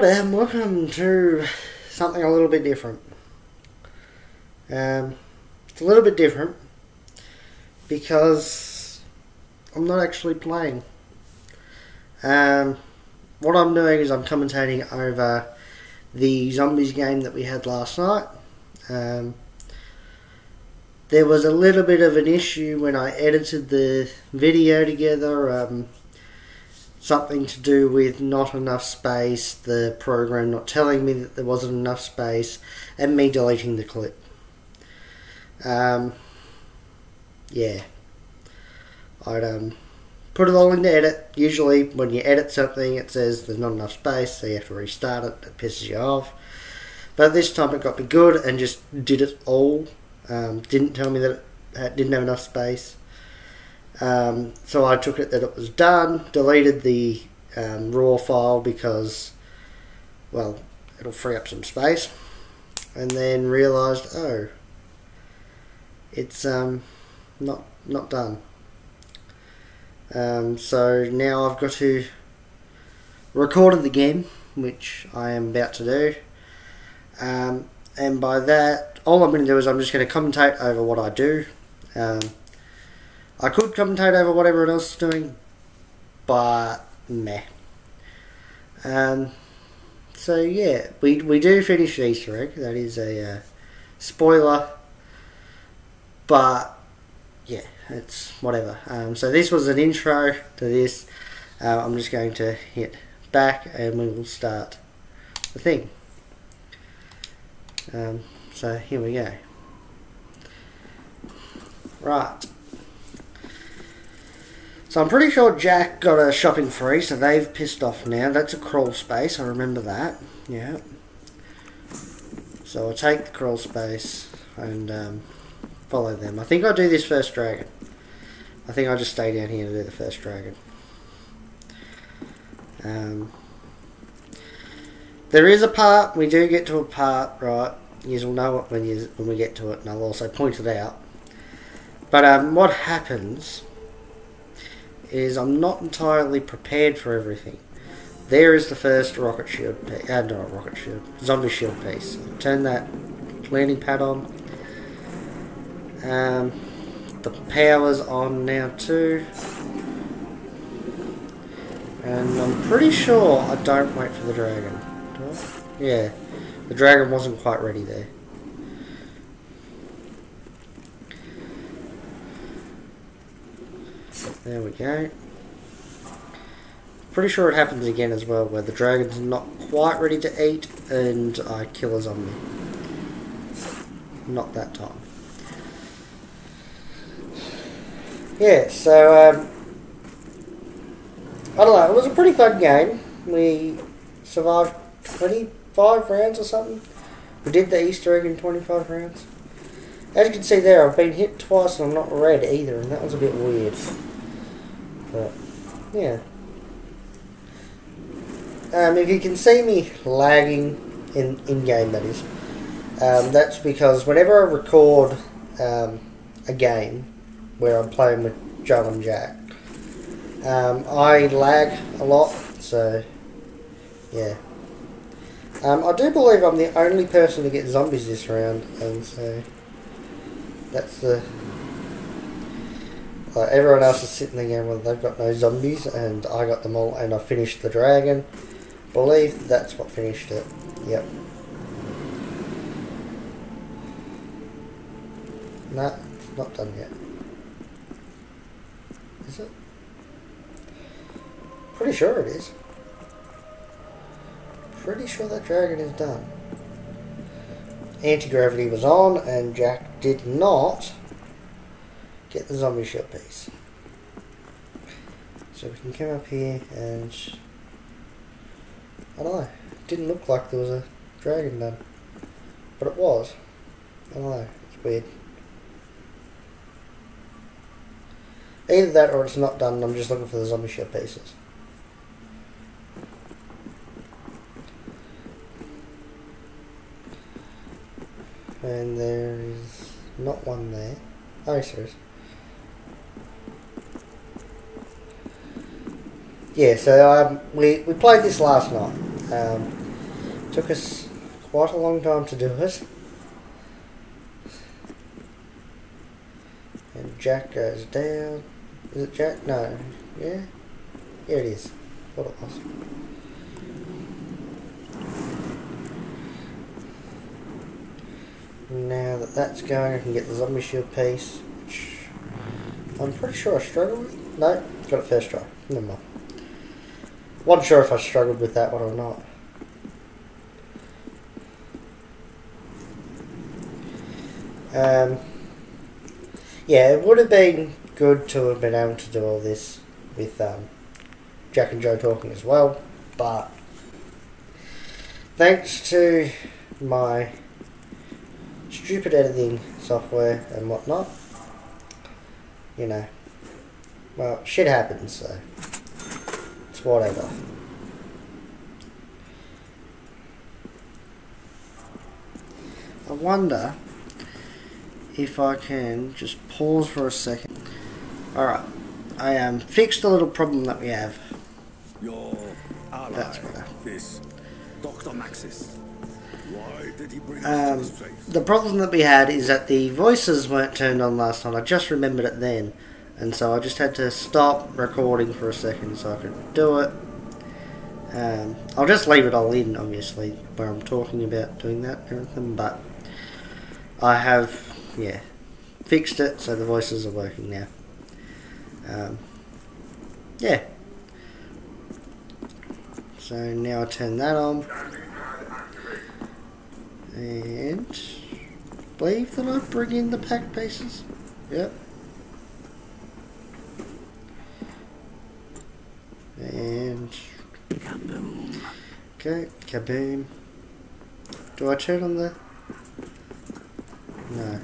there, and welcome to something a little bit different. It's a little bit different because I'm not actually playing. What I'm doing is I'm commentating over the zombies game that we had last night. There was a little bit of an issue when I edited the video together. Something to do with not enough space, the program not telling me that there wasn't enough space, and me deleting the clip. Yeah. I'd put it all into edit. Usually when you edit something it says there's not enough space, so you have to restart it. That pisses you off. But this time it got me good and just did it all. Didn't tell me that it didn't have enough space. So I took it that it was done, deleted the raw file because, well, it'll free up some space, and then realised, oh, it's not done. So now I've got to record it again, which I am about to do, and by that, all I'm going to do is I'm just going to commentate over what I do. I could commentate over what everyone else is doing, but meh. So yeah, we do finish the Easter egg. That is a spoiler, but yeah, it's whatever. So this was an intro to this. I'm just going to hit back and we will start the thing. So here we go. Right. So I'm pretty sure Jack got a shopping free, so they've pissed off now. That's a crawl space, I remember that. Yeah. So I'll take the crawl space and follow them. I think I'll do this first dragon. I think I'll just stay down here to do the first dragon. There is a part, we do get to a part, right? You will know it when we get to it, and I'll also point it out. But what happens is I'm not entirely prepared for everything. There is the first rocket shield piece, not rocket shield, zombie shield piece. Turn that landing pad on. The power's on now too. And I'm pretty sure I don't wait for the dragon. Do I? Yeah, the dragon wasn't quite ready there. There we go. Pretty sure it happens again as well, where the dragon's not quite ready to eat and I kill a zombie. Not that time. Yeah, so I don't know, it was a pretty fun game. We survived 25 rounds or something. We did the Easter egg in 25 rounds. As you can see there, I've been hit twice and I'm not red either, and that was a bit weird. But, yeah. If you can see me lagging in game, that is, that's because whenever I record a game where I'm playing with Joe and Jack, I lag a lot, so yeah. I do believe I'm the only person to get zombies this round, and so that's the... everyone else is sitting there going, well, they've got no zombies, and I got them all, and I finished the dragon. Believe that's what finished it. Yep. Nah, it's not done yet. Is it? Pretty sure it is. Pretty sure that dragon is done. Anti-gravity was on, and Jack did not get the zombie shield piece. So we can come up here and... I don't know. It didn't look like there was a dragon done. But it was. I don't know. It's weird. Either that or it's not done and I'm just looking for the zombie shield pieces. And there is not one there. Oh, yes, there is. Yeah, so we played this last night. Took us quite a long time to do it. And Jack goes down. Is it Jack? No. Yeah? Here it is. What it was. Now that that's going, I can get the zombie shield piece, which I'm pretty sure I struggled with. No, got it first try. Never mind. Wasn't sure if I struggled with that one or not. Yeah, it would have been good to have been able to do all this with Jack and Joe talking as well, but thanks to my stupid editing software and whatnot, you know, well, shit happens, so it's whatever. I wonder if I can just pause for a second. Alright, I fixed a little problem that we have. Your ally, that's better. this Dr. Maxis. Why did he bring us to this place? The problem that we had is that the voices weren't turned on last time. I just remembered it then, and so I just had to stop recording for a second so I could do it. I'll just leave it all in, obviously, where I'm talking about doing that and everything, but I have, yeah, fixed it so the voices are working now. Yeah. So now I turn that on. And I believe that I bring in the pack pieces. Yep. And Kaboom. okay, kaboom. Do I turn on the? No.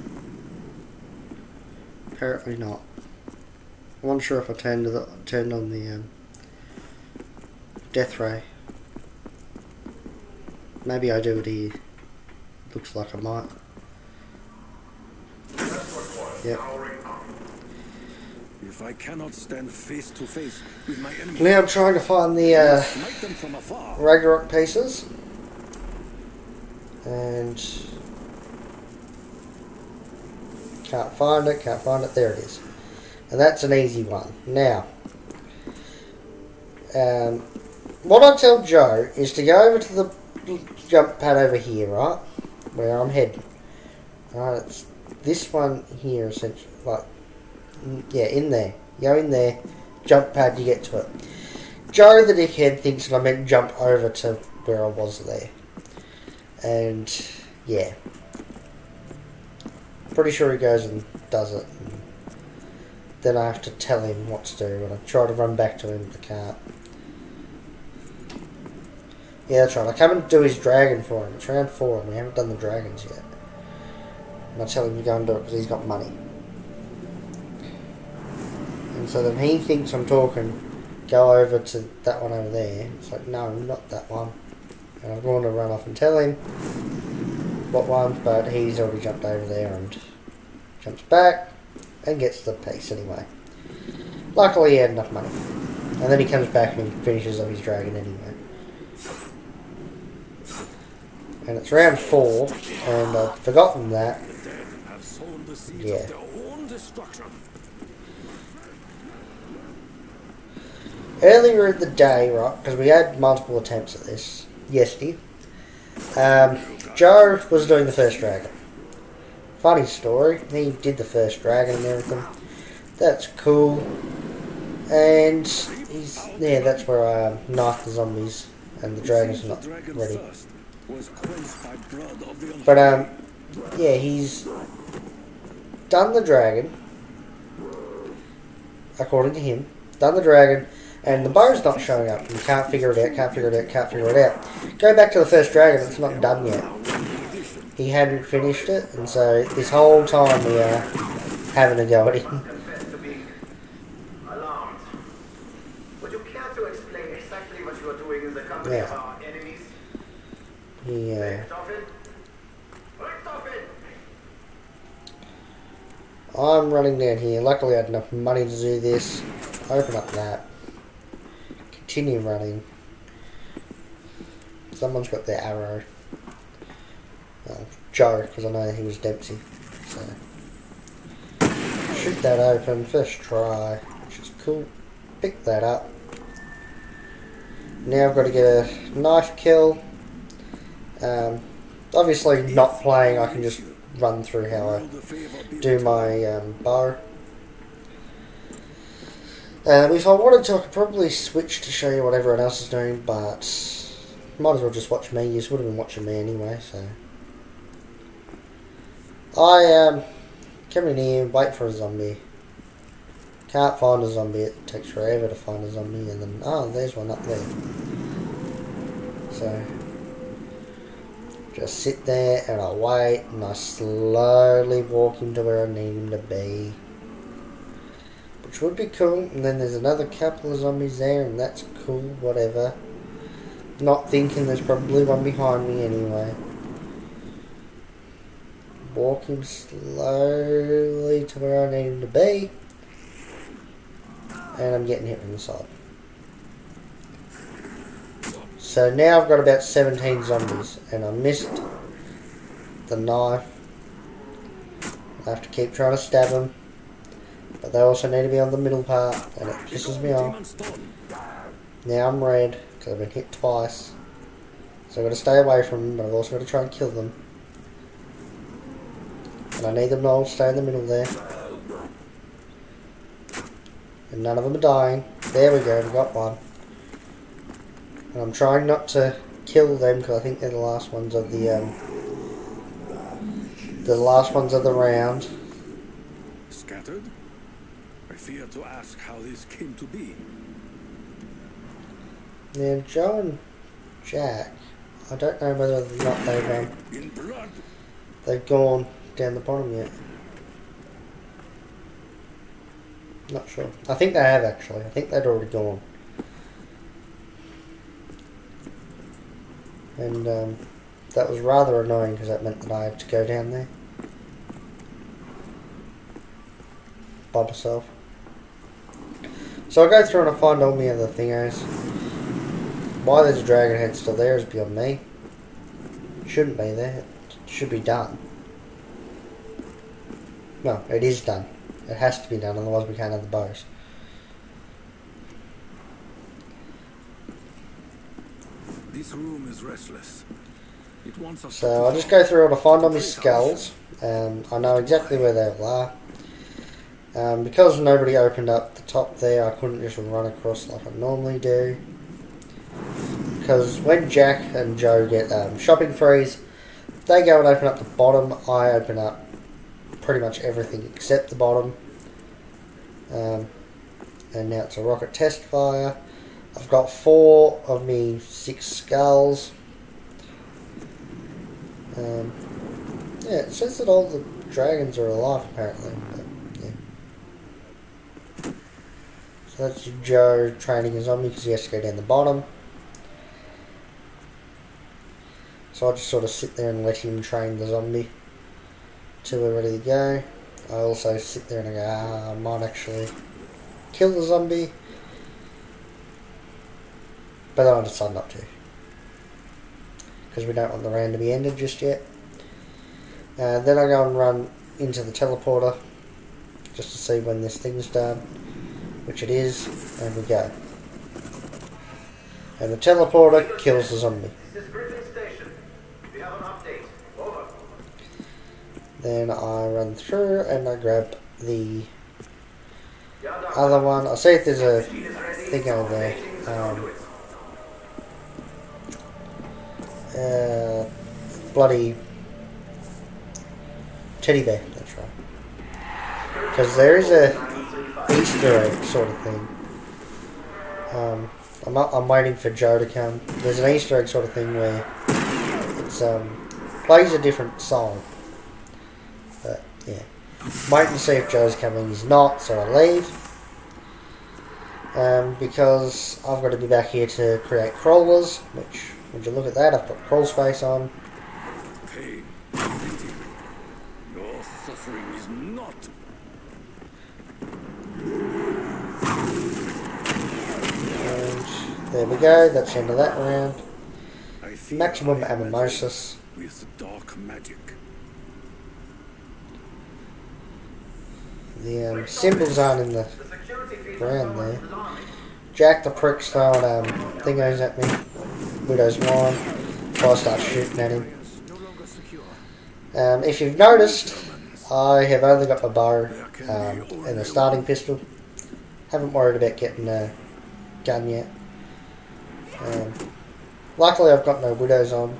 Apparently not. I wasn't sure if I turned on the death ray. Maybe I do it here. Looks like I might. Yep. If I cannot stand face to face with my enemy, Now I'm trying to find the smite them from afar. Ragnarok pieces. And can't find it, there it is. And that's an easy one. Now, what I tell Joe is to go over to the jump pad over here, right? Where I'm heading. Right, it's this one here, essentially. Like, yeah, in there. Go in there, jump pad, you get to it. Joe, the dickhead, thinks that I meant jump over to where I was there. And, yeah. Pretty sure he goes and does it. And then I have to tell him what to do, and I try to run back to him with the cart. Yeah, that's right. I come and do his dragon for him. It's round 4 and we haven't done the dragons yet. And I tell him to go and do it because he's got money. And so then he thinks I'm talking, go over to that one over there. It's like, no, not that one. And I'm going to run off and tell him what one, but he's already jumped over there and jumps back and gets the piece anyway. Luckily he had enough money. And then he comes back and finishes up his dragon anyway. And it's round 4, and I've forgotten that. Yeah. Earlier in the day, right, because we had multiple attempts at this yesterday, Joe was doing the first dragon. Funny story, he did the first dragon and everything. That's cool. And yeah, that's where I knifed the zombies, and the dragon's not ready. But yeah, he's done the dragon, according to him, done the dragon, and the bow's not showing up. You can't figure it out. Go back to the first dragon, it's not done yet. He hadn't finished it, and so this whole time we are having a go at him. Yeah. Yeah. I'm running down here. Luckily I had enough money to do this. Open up that. Continue running. Someone's got their arrow. Joe, because I know he was Dempsey. So shoot that open, first try, which is cool. Pick that up. Now I've got to get a knife kill. Obviously not playing, I can just run through how I do my bow. If I wanted to, I could probably switch to show you what everyone else is doing, but might as well just watch me. You would have been watching me anyway, so. I come in here, wait for a zombie. Can't find a zombie, it takes forever to find a zombie, and then, oh, there's one up there. So, just sit there and I wait, and I slowly walk him to where I need him to be. Which would be cool, and then there's another couple of zombies there, and that's cool, whatever. Not thinking there's probably one behind me anyway. Walk him slowly to where I need him to be. And I'm getting hit from the side. So now I've got about 17 zombies, and I missed the knife. I have to keep trying to stab them. But they also need to be on the middle part, and it pisses me off. Now I'm red, because I've been hit twice. So I've got to stay away from them, but I've also got to try and kill them. And I need them to all stay in the middle there. And none of them are dying. There we go, we got one. And I'm trying not to kill them, because I think they're the last ones of the last ones of the round. Scattered? I fear to ask how this came to be. Now, Joe and Jack, I don't know whether or not they've gone down the bottom yet. Not sure. I think they have actually. I think they'd already gone. And that was rather annoying because that meant that I had to go down there by myself. So I go through and I find all my other thingos. Why there's a dragon head still there is beyond me. Shouldn't be there. It should be done. No, it is done. It has to be done, otherwise we can't have the bows. This room is restless. It wants us so I'll just go through and I'll find all my skulls. I know exactly where they all are. Because nobody opened up the top there, I couldn't just run across like I normally do. Because when Jack and Joe get shopping freeze, they go and open up the bottom. I open up pretty much everything except the bottom. And now it's a rocket test fire. I've got 4 of me 6 skulls. Yeah, it says that all the dragons are alive apparently. But, yeah. So that's Joe training a zombie because he has to go down the bottom. So I'll just sort of sit there and let him train the zombie till we're ready to go. I also sit there and I go, I might actually kill the zombie. But then I decide not to. Because we don't want the round to be ended just yet. Then I go and run into the teleporter. Just to see when this thing's done. Which it is. And we go. And the teleporter kills the zombie. Then I run through and I grab the other one. I'll see if there's a thing over there. Bloody teddy bear, that's right. Because there is a Easter egg sort of thing. I'm waiting for Joe to come. There's an Easter egg sort of thing where it's plays a different song. But yeah, waiting to see if Joe's coming. He's not, so I leave. Because I've got to be back here to create crawlers, which, would you look at that, I've got crawl space on. Pain. Your suffering is not. And there we go, that's the end of that round. I fear maximum I am ammonosis. with dark magic. The symbols aren't in the ground there. Jack the prick's throwing thingos at me. Widow's wine. So I start shooting at him. If you've noticed, I have only got my bow and a starting pistol. Haven't worried about getting a gun yet. Luckily I've got no widows on.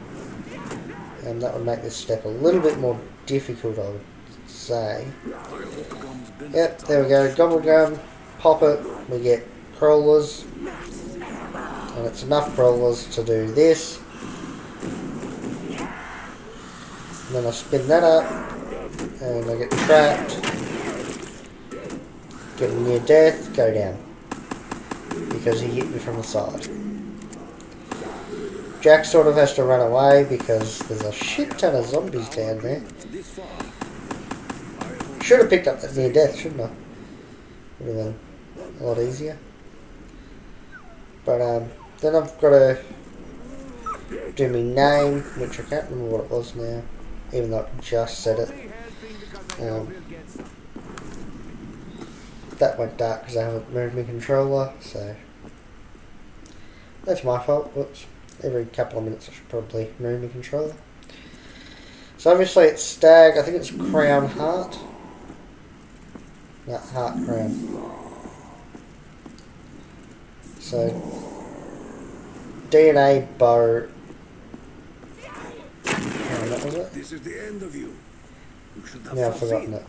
And that would make this step a little bit more difficult, I would say. Yep, there we go. Gobble gum, pop it, we get crawlers. And it's enough crawlers to do this. And then I spin that up, and I get trapped. Get a near death, go down. Because he hit me from the side. Jack sort of has to run away because there's a shit ton of zombies down there. Should have picked up that near death, shouldn't I? Would have been a lot easier. But then I've got to do my name, which I can't remember what it was now, even though I just said it. That went dark because I haven't moved my controller, so that's my fault. Whoops. Every couple of minutes I should probably move my controller. So obviously it's stag, I think it's crown heart. No, heart crown. So DNA bow. Oh, that was it? This is the end of you. You should have Yeah, I've forgotten it.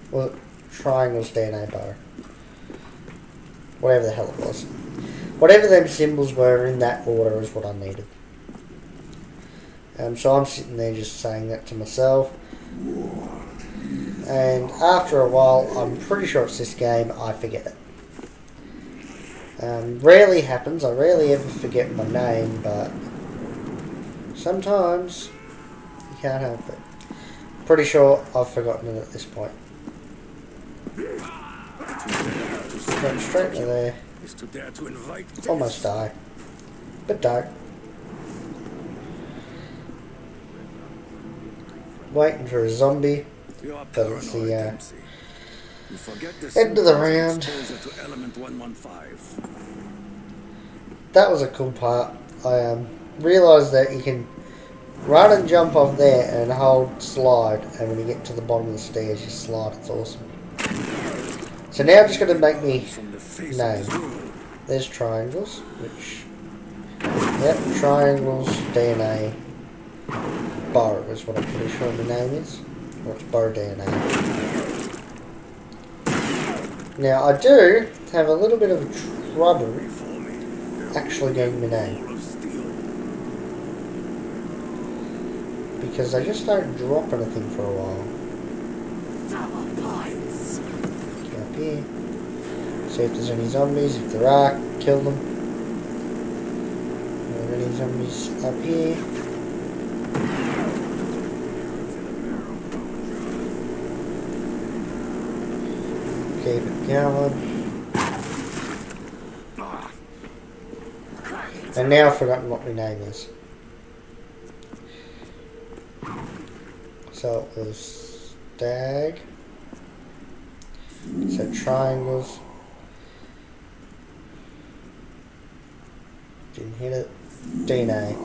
Well, triangle's DNA bow. Whatever the hell it was. Whatever them symbols were in that order is what I needed. So I'm sitting there just saying that to myself. And after a while, I'm pretty sure it's this game, I forget it. Rarely happens, I rarely ever forget my name, but sometimes you can't help it. Pretty sure I've forgotten it at this point. Jump straight to there. Almost die. But don't. Waiting for a zombie. But it's the end of the round. That was a cool part. I realised that you can run and jump off there and hold slide, and when you get to the bottom of the stairs you slide. It's awesome. So now I'm just going to make me name. There's triangles, which, yep, triangles DNA bar is what I'm pretty sure the name is. Or it's bar DNA. Now I do have a little bit of trouble actually getting my name. Because I just don't drop anything for a while. Get up here. See if there's any zombies. If there are, kill them. Are there any zombies up here? Keep it going. And now I've forgotten what my name is. So it was stag. So triangles. Didn't hit it. DNA.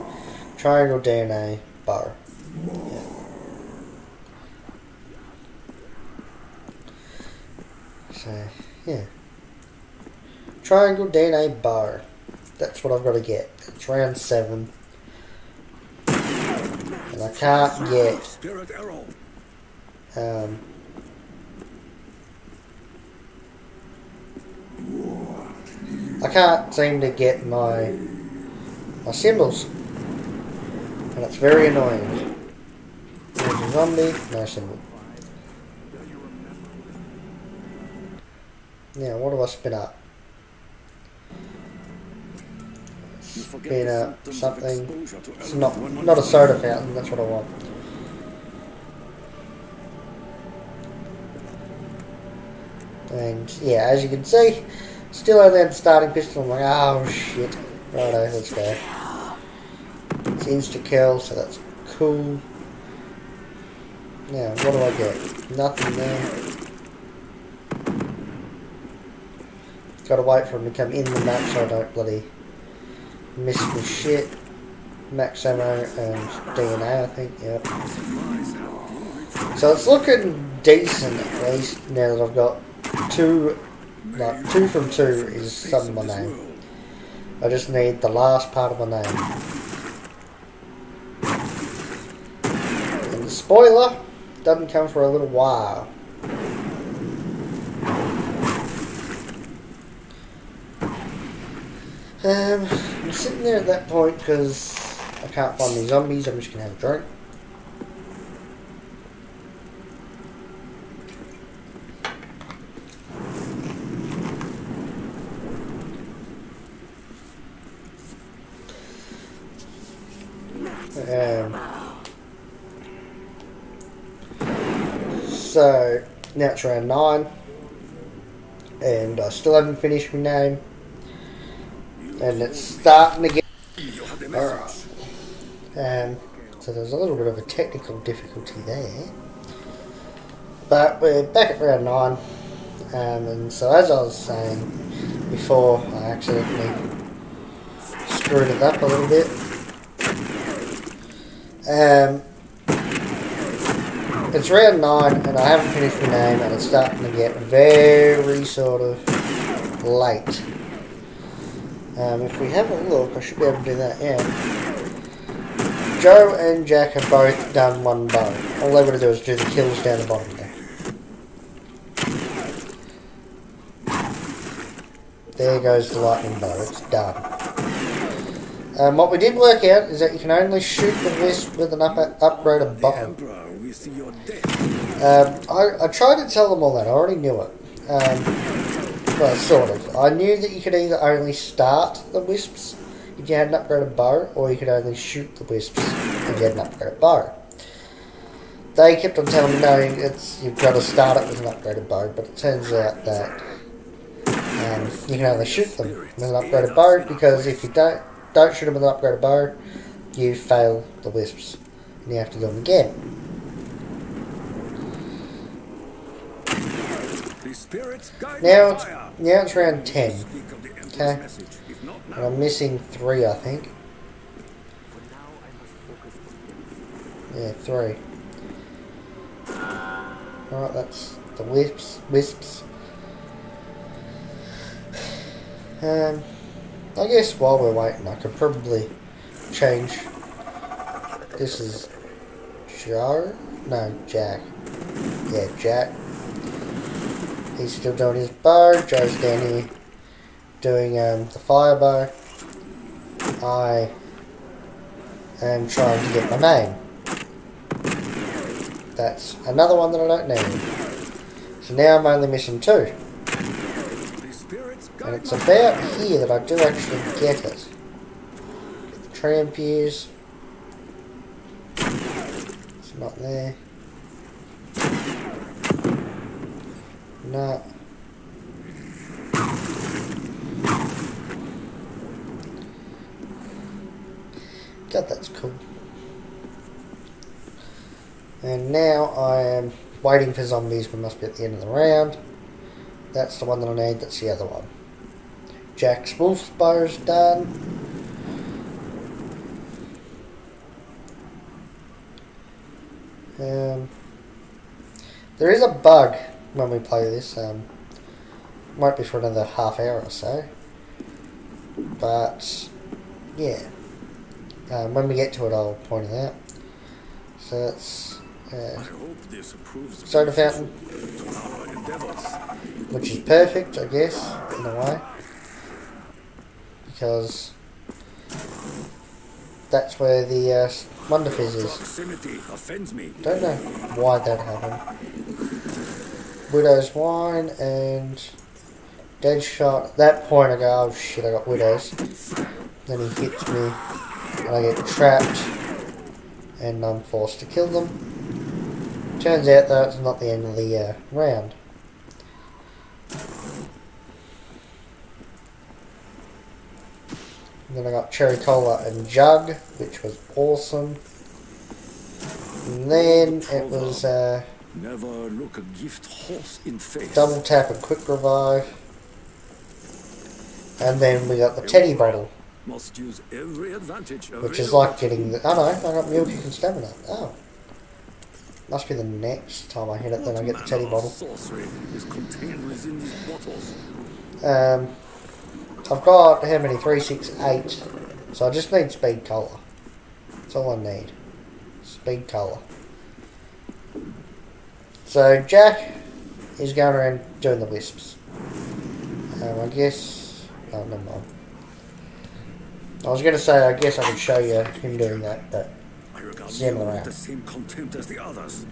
Triangle DNA bar. Yeah. So, yeah. Triangle DNA bar. That's what I've got to get. It's round 7. And I can't get I can't seem to get my symbols. And it's very annoying. There's a zombie, no symbol. Now, what do I spin up? Spin up something. It's not a soda fountain, that's what I want. And yeah, as you can see, still only had the starting pistol. I'm like, oh shit. Righto, let's go. It's insta-kill, so that's cool. Now, what do I get? Nothing there. Gotta wait for him to come in the map so I don't bloody miss my shit. Max ammo and DNA, I think, yep. So it's looking decent at least now that I've got 2 from 2 is some of my name. I just need the last part of my name. And the spoiler doesn't come for a little while. I'm sitting there at that point because I can't find any zombies. I'm just going to have a drink. So now it's around 9 and I still haven't finished my name and it's starting to get alright. So there's a little bit of a technical difficulty there, but we're back at round 9, and so as I was saying before, I accidentally screwed it up a little bit. It's round 9 and I haven't finished my name and it's starting to get very sort of late. If we have a look, I should be able to do that, yeah. Joe and Jack have both done 1 bow. All they've got to do is do the kills down the bottom there. There goes the lightning bow, it's done. What we did work out is that you can only shoot the wisp with an upgraded bow. I tried to tell them all that, I already knew it. Well, sort of. I knew that you could either only start the wisps if you had an upgraded bow, or you could only shoot the wisps if you had an upgraded bow. They kept on telling me, no, you've got to start it with an upgraded bow, but it turns out that you can only shoot them with an upgraded bow, because if you don't shoot them with an upgraded bow, you fail the wisps, and you have to do them again. Now it's round 10, okay, and I'm missing 3, I think. Yeah, 3. Alright, that's the wisps. I guess while we're waiting, I could probably change. This is Joe? No, Jack. Yeah, Jack. He's still doing his bow. Joe's down here doing the fire bow. I am trying to get my name. That's another one that I don't need. So now I'm only missing 2. And it's about here that I do actually get it. Trampiers. It's not there. No. God, that's cool. And now I am waiting for zombies. We must be at the end of the round. That's the one that I need. That's the other one. Jack's wolf's bow is done. There is a bug when we play this. Might be for another half hour or so. But yeah, when we get to it, I'll point it out. So it's soda fountain, which is perfect, I guess, in a way, because that's where the Wonder Fizz is. Don't know why that happened. Widow's Wine and Dead Shot. At that point I go, oh shit, I got Widows. Then he hits me and I get trapped and I'm forced to kill them. Turns out though it's not the end of the round. And then I got cherry cola and jug, which was awesome. And then it was Never look a gift horse in face. double tap and quick revive. And then we got the teddy bottle, Must use every advantage which is like getting the... Oh no, I got mule kick and stamina. Oh. Must be the next time I hit it, then I get the teddy bottle. Sorcery is contained within these bottles. I've got, how many? 3, 6, 8. So I just need speed cola. That's all I need. Speed cola. So Jack is going around doing the wisps. I guess... Oh, never mind. I was going to say, I guess I could show you him doing that, but... I regard Similar. you with the same contempt as the others.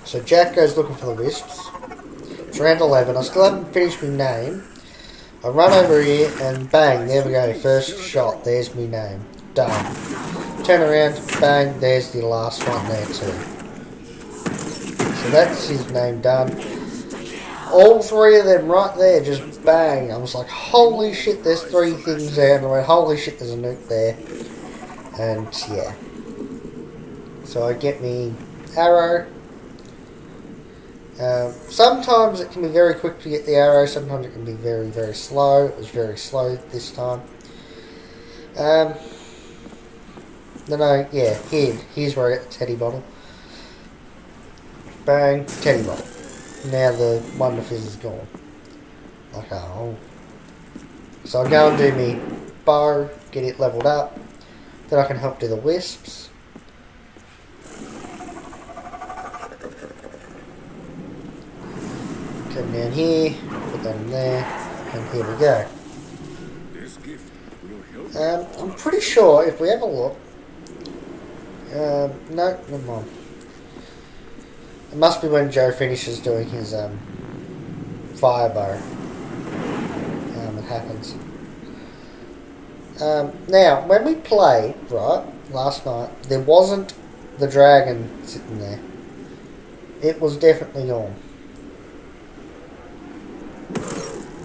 So Jack goes looking for the wisps. It's around 11. I still haven't finished my name. I run over here and bang, there we go. First shot, there's my name. Done. Turn around, bang, there's the last one there too. So that's his name done. All 3 of them right there, just bang. I was like, holy shit, there's 3 things there. And I went, holy shit, there's a nuke there. And yeah. So I get me arrow. Sometimes it can be very quick to get the arrow, sometimes it can be very, very slow. It was very slow this time. Then here's where I get the teddy bottle. Bang, teddy bottle. Now the Wonder Fizz is gone. Like, oh. So I'll go and do me bow, get it leveled up. Then I can help do the wisps. Come down here, put that in there, and here we go. This gift will help. I'm pretty sure if we have a look. No, never mind. It must be when Joe finishes doing his fire bow. It happens. Now, when we played, right, last night, there wasn't the dragon sitting there. It was definitely gone.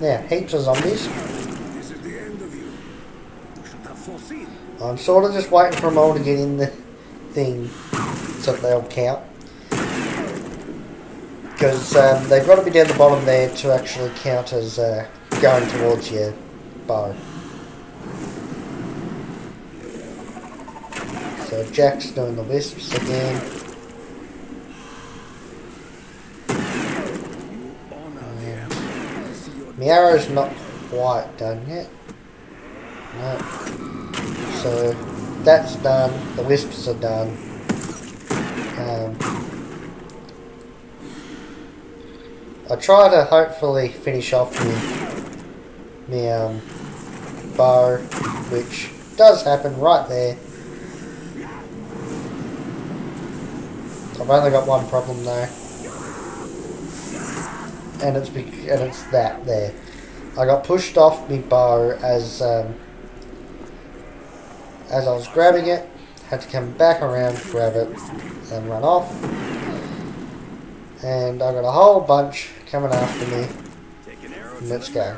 Now, heaps of zombies. This is the end of you. You should have foreseen. I'm sort of just waiting for them all to get in the thing so that they'll count. Because they've got to be down the bottom there to actually count as going towards your bow. So Jack's doing the wisps again. My arrow's not quite done yet. No. So that's done. The wisps are done. I try to hopefully finish off my bow, which does happen right there. I've only got one problem though. And it's that there. I got pushed off my bow as I was grabbing it. Had to come back around, grab it, and run off. And I got a whole bunch coming after me. Let's go.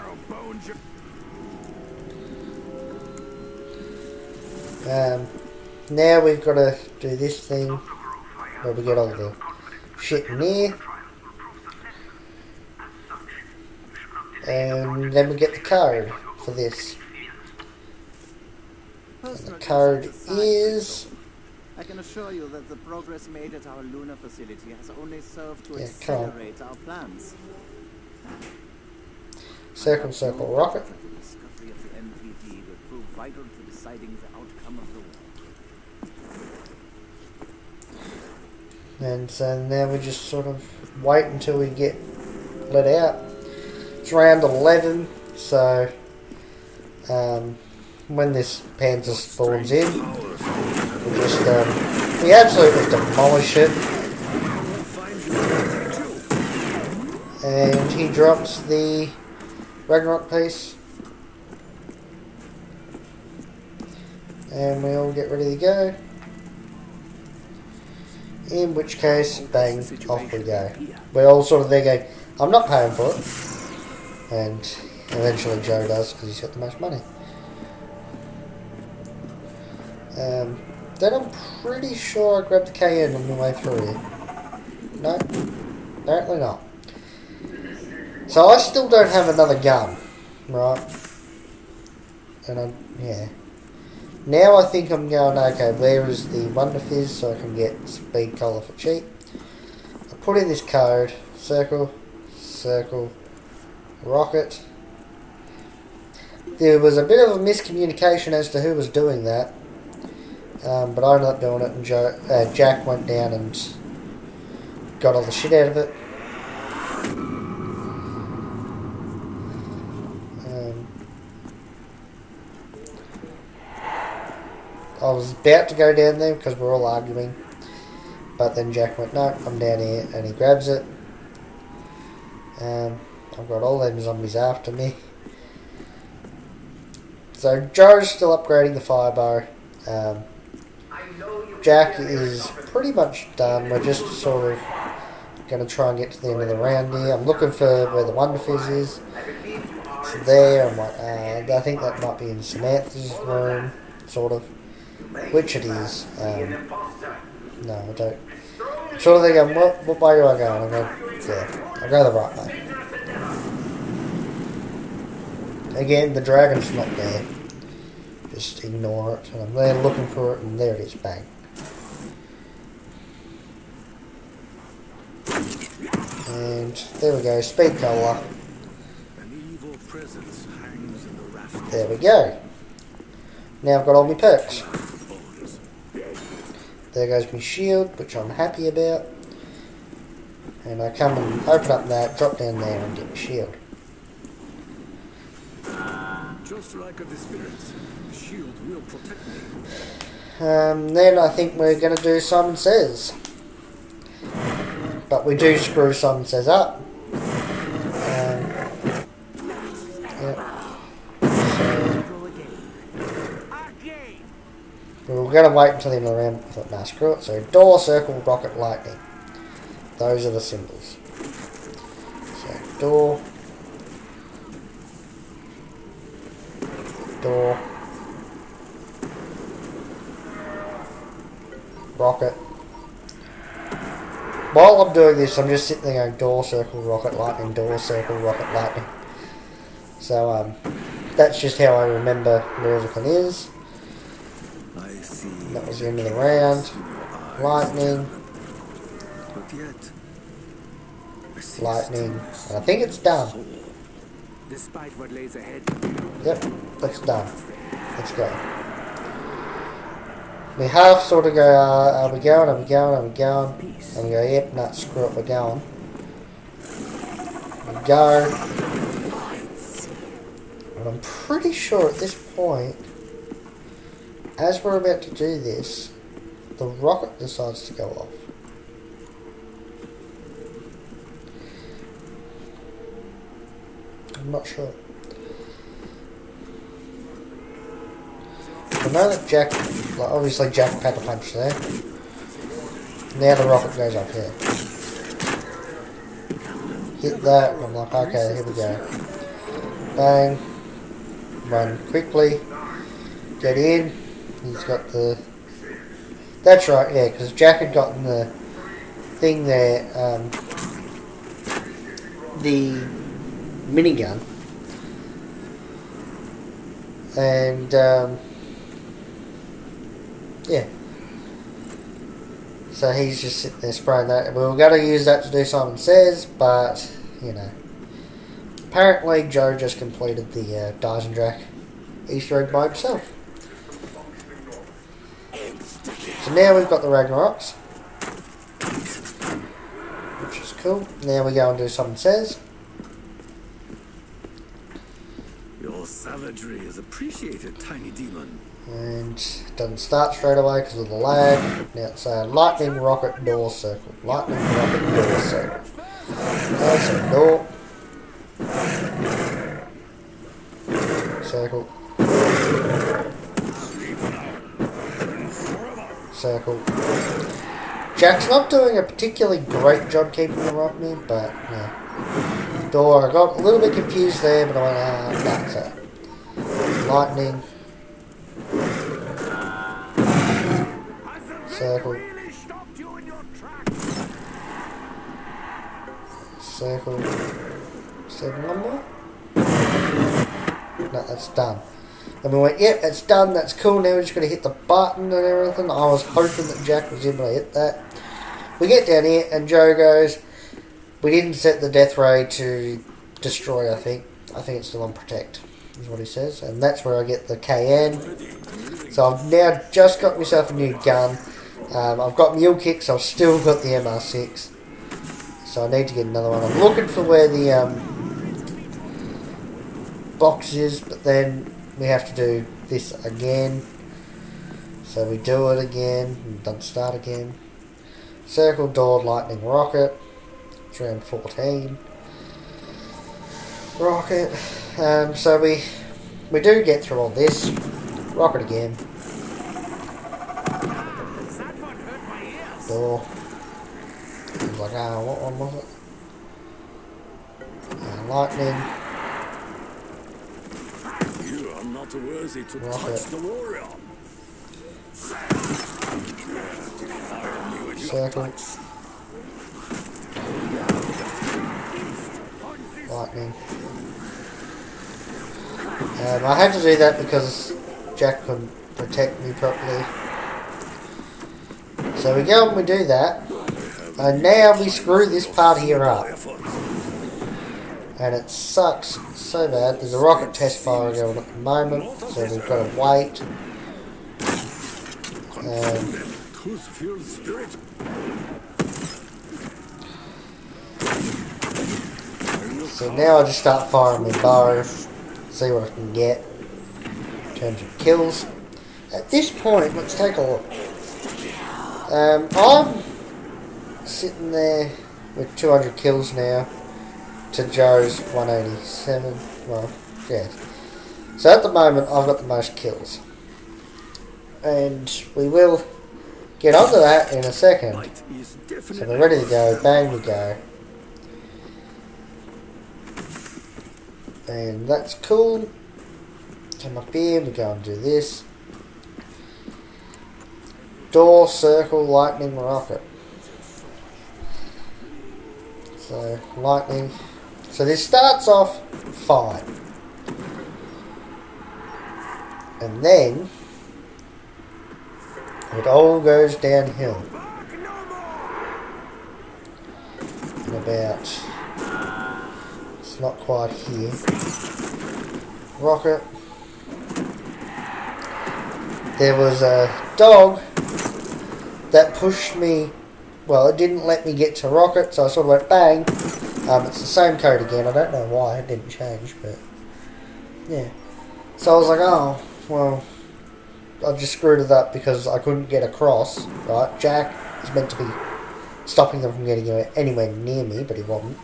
Now we've got to do this thing where we get all the shit in here. And then we get the code for this. And the code is... I can assure you that the progress made at our lunar facility has only served to Yeah, accelerate our plans. Circle, circle, rocket. The discovery of the MPD will prove vital to deciding the outcome of the war. And so now we just sort of wait until we get let out. It's round 11, so when this Panzer spawns in, we just we absolutely demolish it. And he drops the Ragnarok piece. And we all get ready to go. In which case, bang, off we go. We're all sort of there going, I'm not paying for it. And eventually Joe does because he's got the most money. Then I'm pretty sure I grabbed the KN on the way through here. No, apparently not. So I still don't have another gun, right? And yeah. Now I think I'm going, okay, where is the Wonder Fizz so I can get Speed Collar for cheap. I put in this code, circle, circle, rocket. There was a bit of a miscommunication as to who was doing that. But I ended up doing it, and Jack went down and got all the shit out of it. I was about to go down there because we're all arguing, but then Jack went, no, I'm down here, and he grabs it. I've got all them zombies after me. So Joe's still upgrading the fire bow. Jack is pretty much done. We're just sort of going to try and get to the end of the round here. I'm looking for where the Wonder Fizz is. It's there. I'm like, I think that might be in Samantha's room, sort of. Which it is. No, I don't. I'm sort of thinking, what way do I go? And I go, yeah, I'll go the right way. Again, the dragon's not there. Just ignore it. And I'm there looking for it, and there it is, bang. And there we go, Speed Collar. There we go. Now I've got all my perks. There goes my shield, which I'm happy about. And I come and open up that, drop down there and get my shield. Just like the spirits, the shield will protect me. Then I think we're going to do Simon Says. But we do screw Simon Says up. We're going to wait until the end of the round. I thought, nah, screw it. So, door, circle, rocket, lightning. Those are the symbols. So, door. Door. Rocket. While I'm doing this, I'm just sitting there going, door, circle, rocket, lightning, door, circle, rocket, lightning. So, that's just how I remember where everything is. That was the end of the round. Lightning. Lightning. And I think it's done. Despite what lays ahead. Yep, that's done. Let's go. We half sort of go, are we going, are we going, are we going? And we go, yep, no, screw it, we're going. We go. And I'm pretty sure at this point, as we're about to do this, the rocket decides to go off. I'm not sure. I know that Jack, like obviously Jack pack a punch there. Now the rocket goes up here. Hit that, and I'm like, okay, here we go. Bang. Run quickly. Get in. He's got the... That's right, yeah, because Jack had gotten the thing there, the minigun. And, yeah. So he's just sitting there spraying that. We were going to use that to do Simon Says, but, you know. Apparently Joe just completed the Eisendrache Easter Egg by himself. So now we've got the Ragnaroks, which is cool. Now we go and do Simon Says. Your savagery is appreciated, tiny demon. And it doesn't start straight away because of the lag. Now it's lightning, rocket, door, circle. Lightning, rocket, door, circle. Okay, so door. Circle. Circle. Jack's not doing a particularly great job keeping them off me, but yeah. Door, I got a little bit confused there, but I went, that's it. Lightning. Circle. Circle. 7 one more? No, that's done. And we went, yep, it's done, that's cool, now we're just going to hit the button and everything. I was hoping that Jack was able to hit that. We get down here, and Joe goes, we didn't set the death ray to destroy, I think. I think it's still on protect, is what he says. And that's where I get the KN. So I've now just got myself a new gun. I've got mule kicks, I've still got the MR6. So I need to get another one. I'm looking for where the box is, but then we have to do this again. So we do it again, and don't start again. Circle, door, lightning, rocket. It's round 14. Rocket. So we do get through all this. Rocket again. Door. I was like, what one was it? Lightning. You are not worthy to Rocket. touch the warrior. Circle. Lightning. I had to do that because Jack couldn't protect me properly. So we go and we do that. And now we screw this part here up. And it sucks so bad. There's a rocket test fire going at the moment, so we've got to wait. So now I just start firing my bow, see what I can get in terms of kills. At this point, let's take a look. I'm sitting there with 200 kills now to Joe's 187. Well, yeah. So at the moment, I've got the most kills. And we will get onto that in a second. So we're ready to go. Bang, we go. And that's cool. Come up here, we go and do this. Door, circle, lightning, rocket. So, lightning. So this starts off fine. And then it all goes downhill. In about, it's not quite here. Rocket. There was a dog that pushed me. Well, it didn't let me get to rocket, so I sort of went bang. It's the same code again. I don't know why it didn't change, but yeah. So I was like, oh, well, I just screwed it up because I couldn't get across, right? Jack is meant to be stopping them from getting anywhere near me, but he wasn't.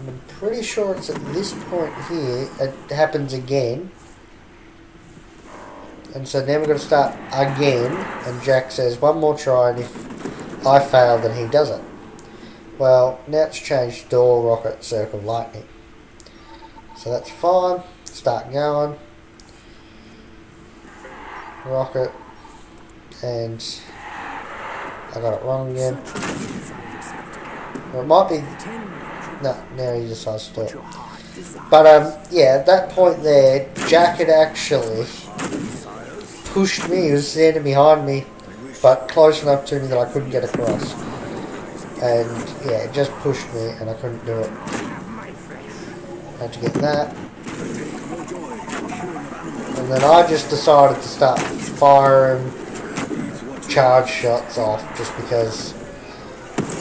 I'm pretty sure it's at this point here it happens again. And so now we're going to start again, and Jack says one more try, and if I fail then he does it. Well, now it's changed door, rocket, circle, lightning. So that's fine. Start going. Rocket. And I got it wrong again. Or it might be... No, now he decides to do it. But yeah, at that point there, Jack had actually pushed me. He was standing behind me, but close enough to me that I couldn't get across. And yeah, it just pushed me and I couldn't do it. Had to get that. And then I just decided to start firing charge shots off just because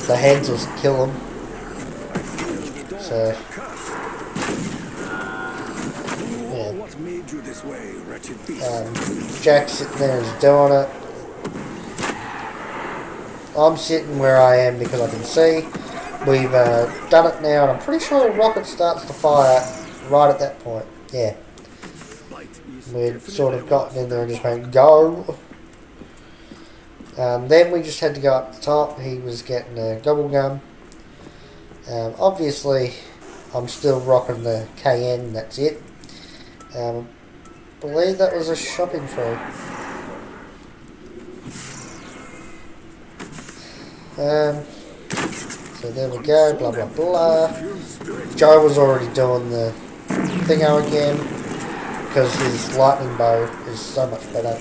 the heads will kill them. So Jack's sitting there and doing it. I'm sitting where I am because I can see. We've done it now, and I'm pretty sure a rocket starts to fire right at that point. Yeah. We'd sort of gotten in there and just went, go. Then we just had to go up the top. He was getting a gobble gum. Obviously, I'm still rocking the KN, that's it. I believe that was a shopping trolley. So there we go, blah blah blah. Joe was already doing the thingo again, because his lightning bow is so much better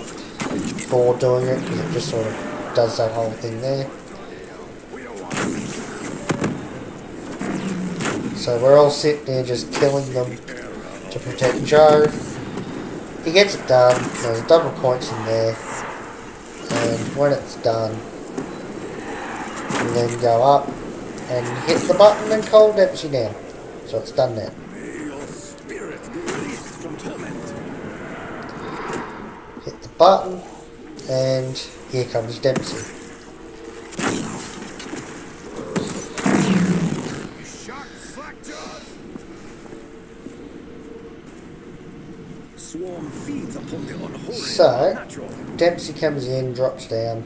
for doing it, because it just sort of does that whole thing there. So we're all sitting there just killing them to protect Joe. He gets it done, there's double points in there, and when it's done, we then go up and hit the button and call Dempsey down. So it's done now. Hit the button, and here comes Dempsey. So, Dempsey comes in, drops down.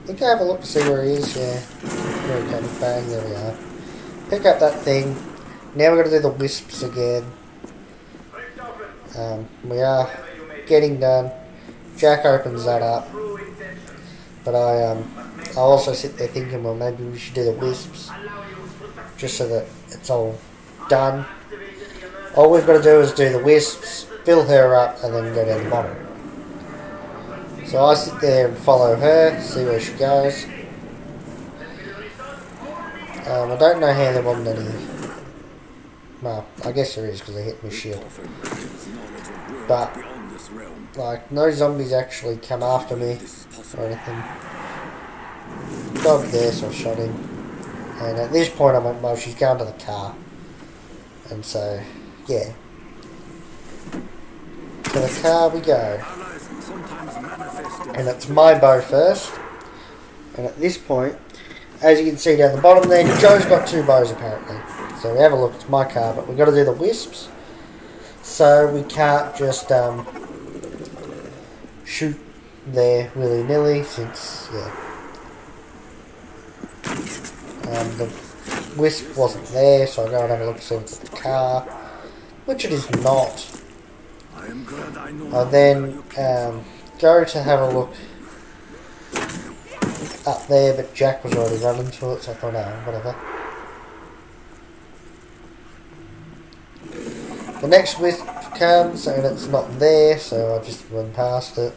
I think I have a look to see where he is. Yeah, there he comes. Bang, there we are. Pick up that thing. Now we're going to do the wisps again. We are getting done. Jack opens that up. But I also sit there thinking, well, maybe we should do the wisps. Just so that it's all done. All we've got to do is do the wisps, fill her up, and then go down the bottom. So I sit there and follow her, see where she goes. I don't know how there wasn't any. Well, I guess there is because they hit my shield. But, like, no zombies actually come after me or anything. Dog there, so I shot him. And at this point I went, well, she's going to the car. And so, yeah. To the car we go. And it's my bow first. And at this point, as you can see down the bottom there, Joe's got two bows apparently. So we have a look, it's my car, but we've got to do the wisps. So we can't just shoot there willy-nilly since, yeah. The wisp wasn't there, so I go and have a look to see what's at the car. Which it is not. I'll then go to have a look up there, but Jack was already running to it, so I thought, no, whatever. The next wisp comes and it's not there, so I just run past it.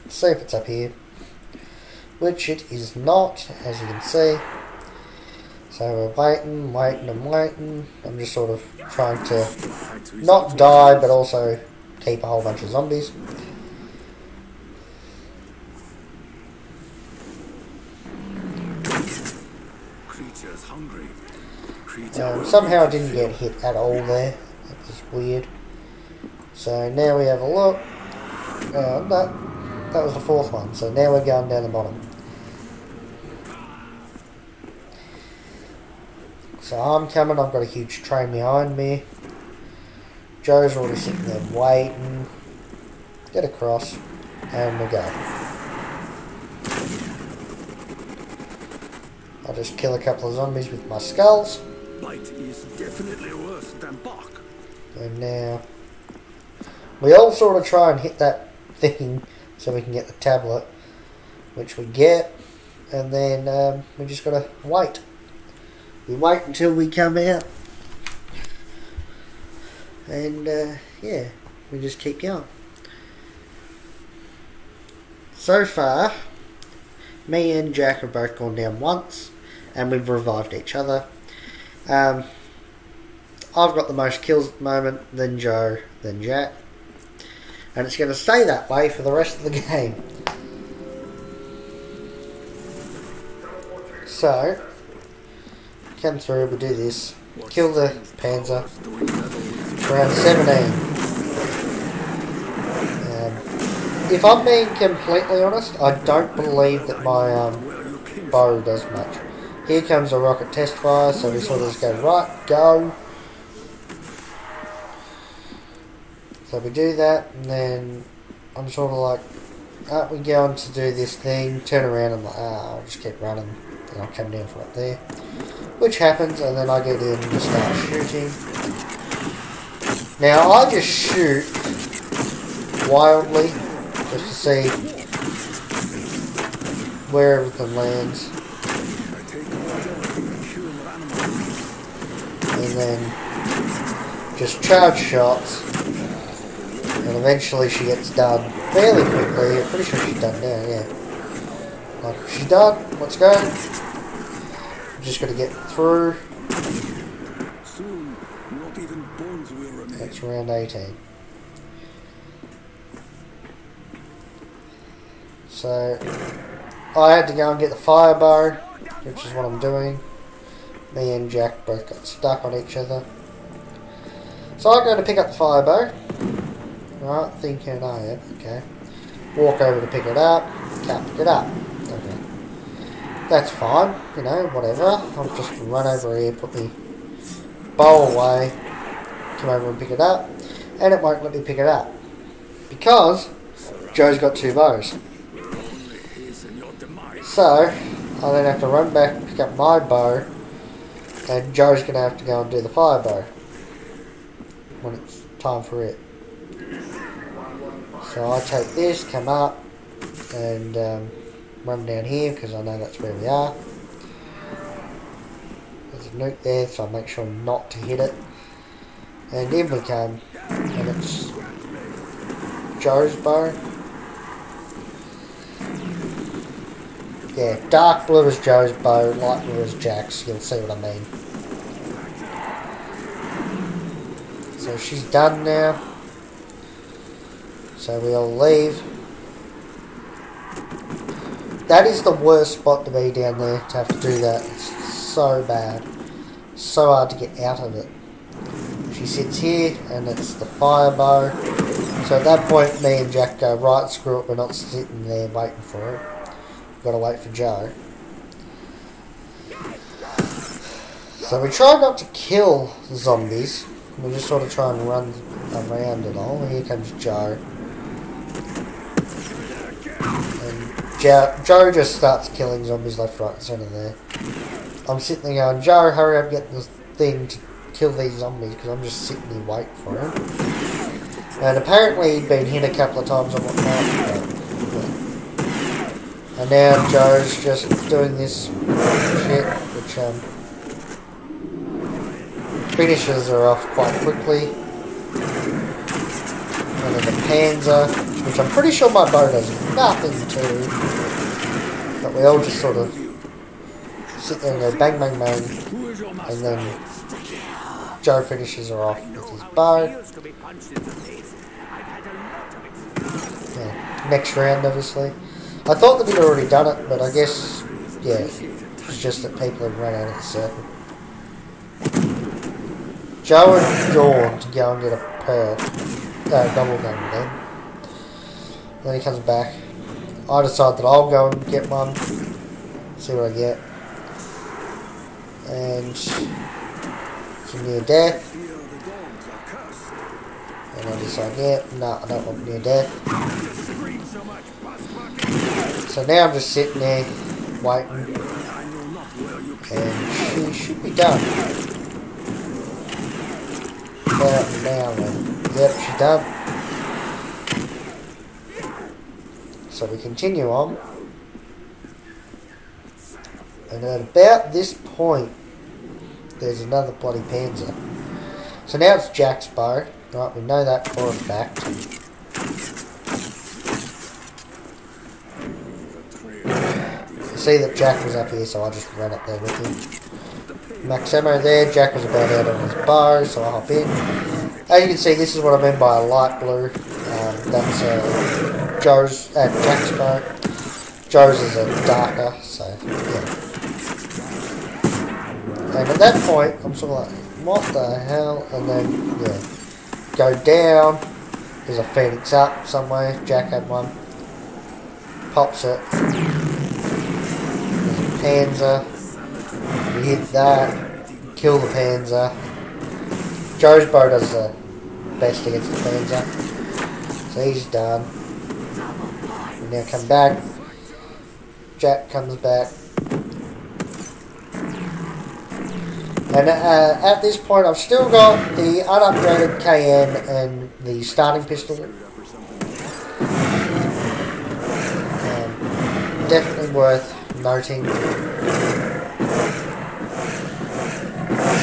See if it's up here. Which it is not, as you can see. So we're waiting, and waiting. I'm just sort of trying to not die, but also keep a whole bunch of zombies. Somehow I didn't get hit at all there. That was weird. So now we have a look. No, that was the fourth one. So now we're going down the bottom. So I'm coming. I've got a huge train behind me. Joe's already sitting there waiting. Get across. And we go. I'll just kill a couple of zombies with my skulls. Bite is definitely worse than bark. And now we all sort of try and hit that thing so we can get the tablet, which we get, and then we just gotta wait. We wait until we come out, and yeah, we just keep going. So far, me and Jack have both gone down once, and we've revived each other. I've got the most kills at the moment, then Joe, then Jack. And it's going to stay that way for the rest of the game. So, come through, we do this. Kill the Panzer. Round 17. If I'm being completely honest, I don't believe that my bow does much. Here comes a rocket test fire, so we sort of just go, right, go. So we do that, and then I'm sort of like, up we go on to do this thing, turn around and like, I'll just keep running and I'll come down from up there. Which happens, and then I get in and start shooting. Now I just shoot wildly just to see where everything lands. And then just charge shots, and eventually she gets done fairly quickly. I'm pretty sure she's done now, yeah. Like, she's done, let's go. I'm just going to get through. Soon, not even bones will remain. That's round 18. So, I had to go and get the fire bow, which is what I'm doing. Me and Jack both got stuck on each other. So I go to pick up the fire bow. Right, thinking, oh yeah, okay. Walk over to pick it up, can't pick it up. Okay. That's fine, you know, whatever. I'll just run over here, put my bow away, come over and pick it up, and it won't let me pick it up. Because Joe's got two bows. So, I then have to run back and pick up my bow, and Joe's going to have to go and do the fire bow when it's time for it. So I take this, come up, and run down here because I know that's where we are. There's a nuke there, so I make sure not to hit it. And in we come, and it's Joe's bow. Yeah, dark blue is Joe's bow, light blue is Jack's, you'll see what I mean. So she's done now. So we all leave. That is the worst spot to be down there, to have to do that. It's so bad. So hard to get out of it. She sits here, and it's the fire bow. So at that point, me and Jack go, right, screw it, we're not sitting there waiting for it. We've got to wait for Joe. So we try not to kill zombies. We just sort of try and run around it all. Here comes Joe. And Joe just starts killing zombies left, right and centre there. I'm sitting there going, Joe, hurry up, get this thing to kill these zombies, because I'm just sitting here waiting for him. And apparently he'd been hit a couple of times on whatnot. And now Joe's just doing this shit, which finishes her off quite quickly. And then the Panzer, which I'm pretty sure my bow does nothing to. But we all just sort of sit there and go bang, bang, bang. And then Joe finishes her off with his bow. Yeah, next round, obviously. I thought that we'd already done it, but I guess, yeah, it's just that people have run out of the circle. Joe and Dawn to go and get a double gun then. Then he comes back. I decide that I'll go and get one, see what I get. And it's a near death. And I decide, yeah, no, I don't want near death. So now I'm just sitting there, waiting, and she should be done. About now then. Yep, she's done. So we continue on. And at about this point, there's another bloody Panzer. So now it's Jack's bow. Right, we know that for a fact. See that Jack was up here, so I just ran up there with him. Max ammo there. Jack was about out on his bow, so I hop in. As you can see, this is what I mean by a light blue. That's Jack's bow. Joe's is a darker, so yeah. And at that point, I'm sort of like, what the hell? And then, yeah, go down. There's a Phoenix up somewhere. Jack had one. Pops it. Panzer, we hit that, kill the Panzer. Joe's bow does the best against the Panzer, so he's done. We now come back. Jack comes back. And at this point, I've still got the unupgraded KN and the starting pistol. Definitely worth noting.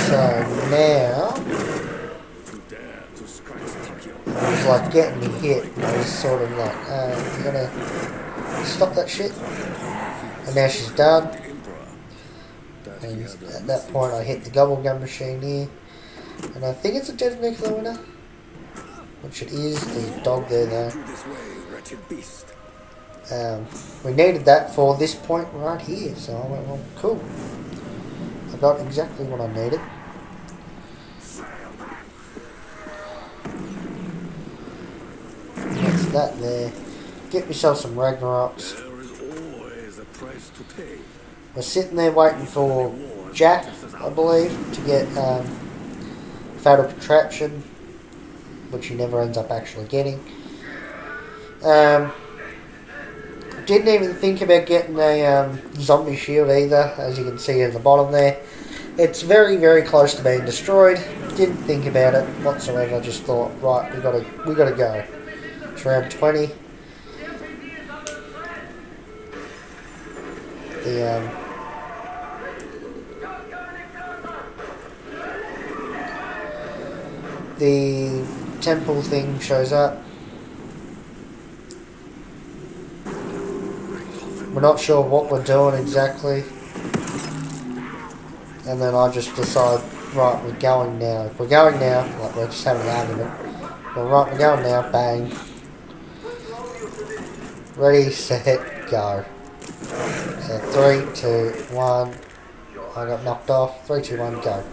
So now, I was like getting me hit. I was sort of like, you gonna stop that shit? And now she's done. And at that point I hit the gobble gun machine here. And I think it's a dead nuclear winner. Which it is. There's a dog there though. We needed that for this point right here. So I went, well, cool. I got exactly what I needed. That's that there. Get myself some Ragnaroks. We're sitting there waiting for Jack, I believe, to get Fatal Contraption, which he never ends up actually getting. Didn't even think about getting a zombie shield either, as you can see at the bottom there. It's very, very close to being destroyed. Didn't think about it whatsoever. Just thought, right, we gotta go. It's round 20. The temple thing shows up. We're not sure what we're doing exactly. And then I just decide, right, we're going now. If we're going now, like we're just having an argument. Well, right, we're going now, bang. Ready, set, go. So 3, 2, 1. I got knocked off. 3, 2, 1, go.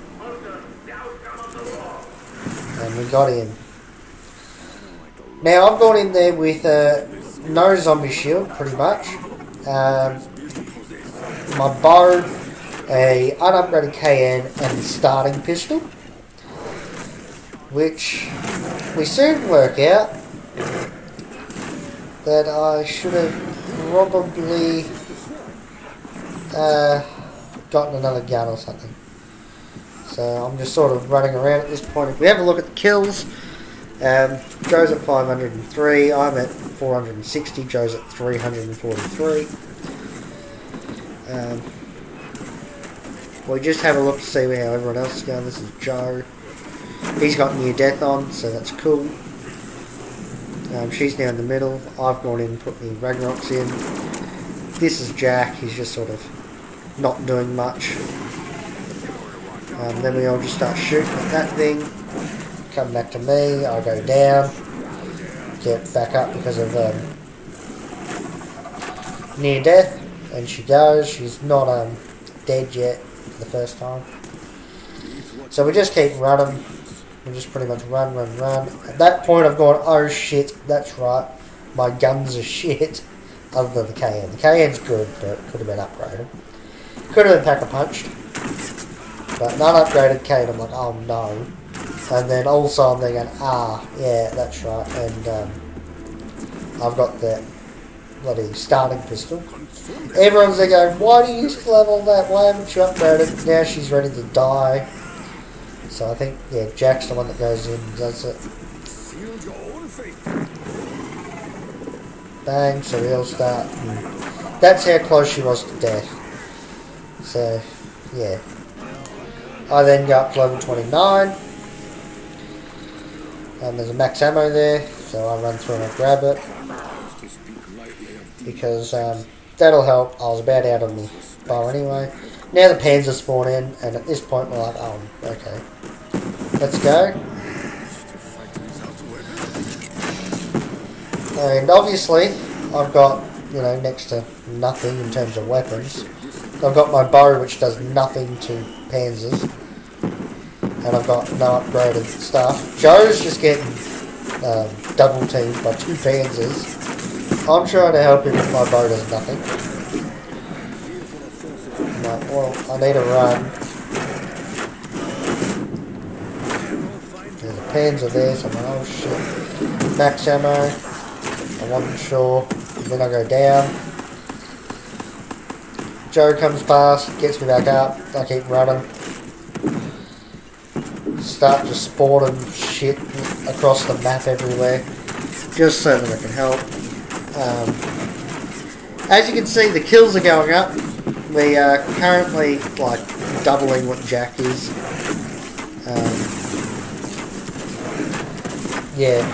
And we got in. Now I've gone in there with no zombie shield, pretty much. My bow, a unupgraded KN, and the starting pistol, which we soon work out that I should have probably gotten another gun or something. So I'm just sort of running around at this point. If we have a look at the kills, Joe's at 503, I'm at 460, Joe's at 343. We just have a look to see how everyone else is going. This is Joe. He's got near death on, so that's cool. She's now in the middle. I've gone in and put the Ragnaroks in. This is Jack. He's just sort of not doing much. Then we all just start shooting at that thing. Come back to me. I go down. Get back up because of near death. And she goes. She's not dead yet for the first time. So we just keep running. We just pretty much run. At that point I've gone, oh shit, that's right. My guns are shit. Other than the KN. The KN's good, but it could have been upgraded. Could have been pack-a-punched. But none upgraded KN, I'm like, oh no. And then also I'm thinking, yeah, that's right. And I've got that bloody starting pistol. Everyone's there going, why do you still have all that? Why haven't you upgraded? Now she's ready to die. So I think, yeah, Jack's the one that goes in and does it. Bang, so we all start. That's how close she was to death. So, yeah. I then go up to level 29. And there's a max ammo there, so I run through and I grab it. Because that'll help. I was about out on the bow anyway. Now the Panzers spawn in, and at this point we're like, oh, okay. Let's go. And obviously, I've got, you know, next to nothing in terms of weapons. I've got my bow, which does nothing to Panzers. And I've got no upgraded stuff. Joe's just getting double teamed by 2 Panzers. I'm trying to help him if my bow does nothing. I'm like, well, I need to run. There's a Panzer there, so I'm like, oh shit. Max ammo. I wasn't sure. And then I go down. Joe comes past, gets me back up. I keep running. Start just spawning shit across the map everywhere, just so that I can help. As you can see, the kills are going up. We are currently like doubling what Jack is. Yeah,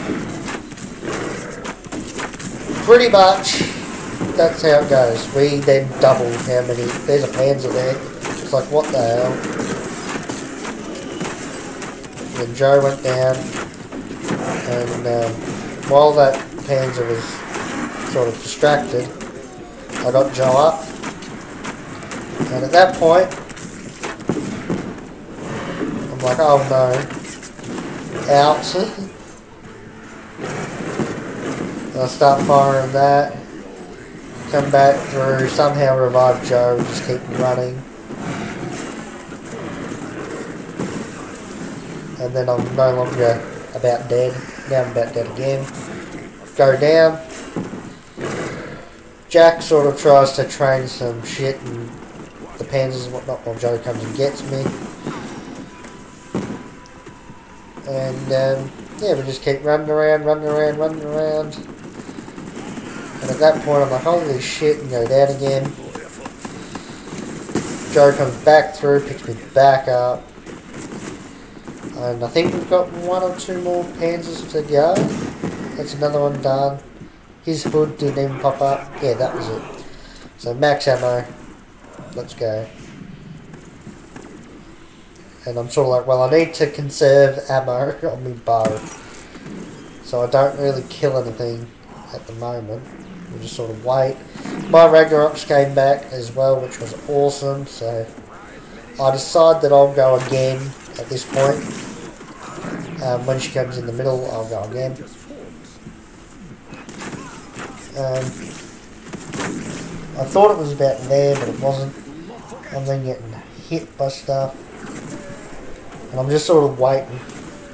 pretty much that's how it goes. We then double how many. There's a Panzer there. It's like, what the hell? Then Joe went down, and while that Panzer was sort of distracted, I got Joe up, and at that point, I'm like, oh no, out. And I start firing that, come back through, somehow revive Joe, just keep running. And then I'm no longer about dead. Now I'm about dead again. Go down. Jack sort of tries to train some shit and the Panzers and whatnot while Joe comes and gets me. And yeah, we just keep running around. And at that point I'm like, holy shit, and go down again. Joe comes back through, picks me back up. And I think we've got 1 or 2 more Panzers to go. That's another one done. His hood didn't even pop up. Yeah, that was it. So max ammo. Let's go. And I'm sort of like, well, I need to conserve ammo on my bow. So I don't really kill anything at the moment. We just sort of wait. My Ragnaroks came back as well, which was awesome. So I decide that I'll go again at this point. When she comes in the middle, I'll go again. I thought it was about there, but it wasn't. I'm then getting hit by stuff. And I'm just sort of waiting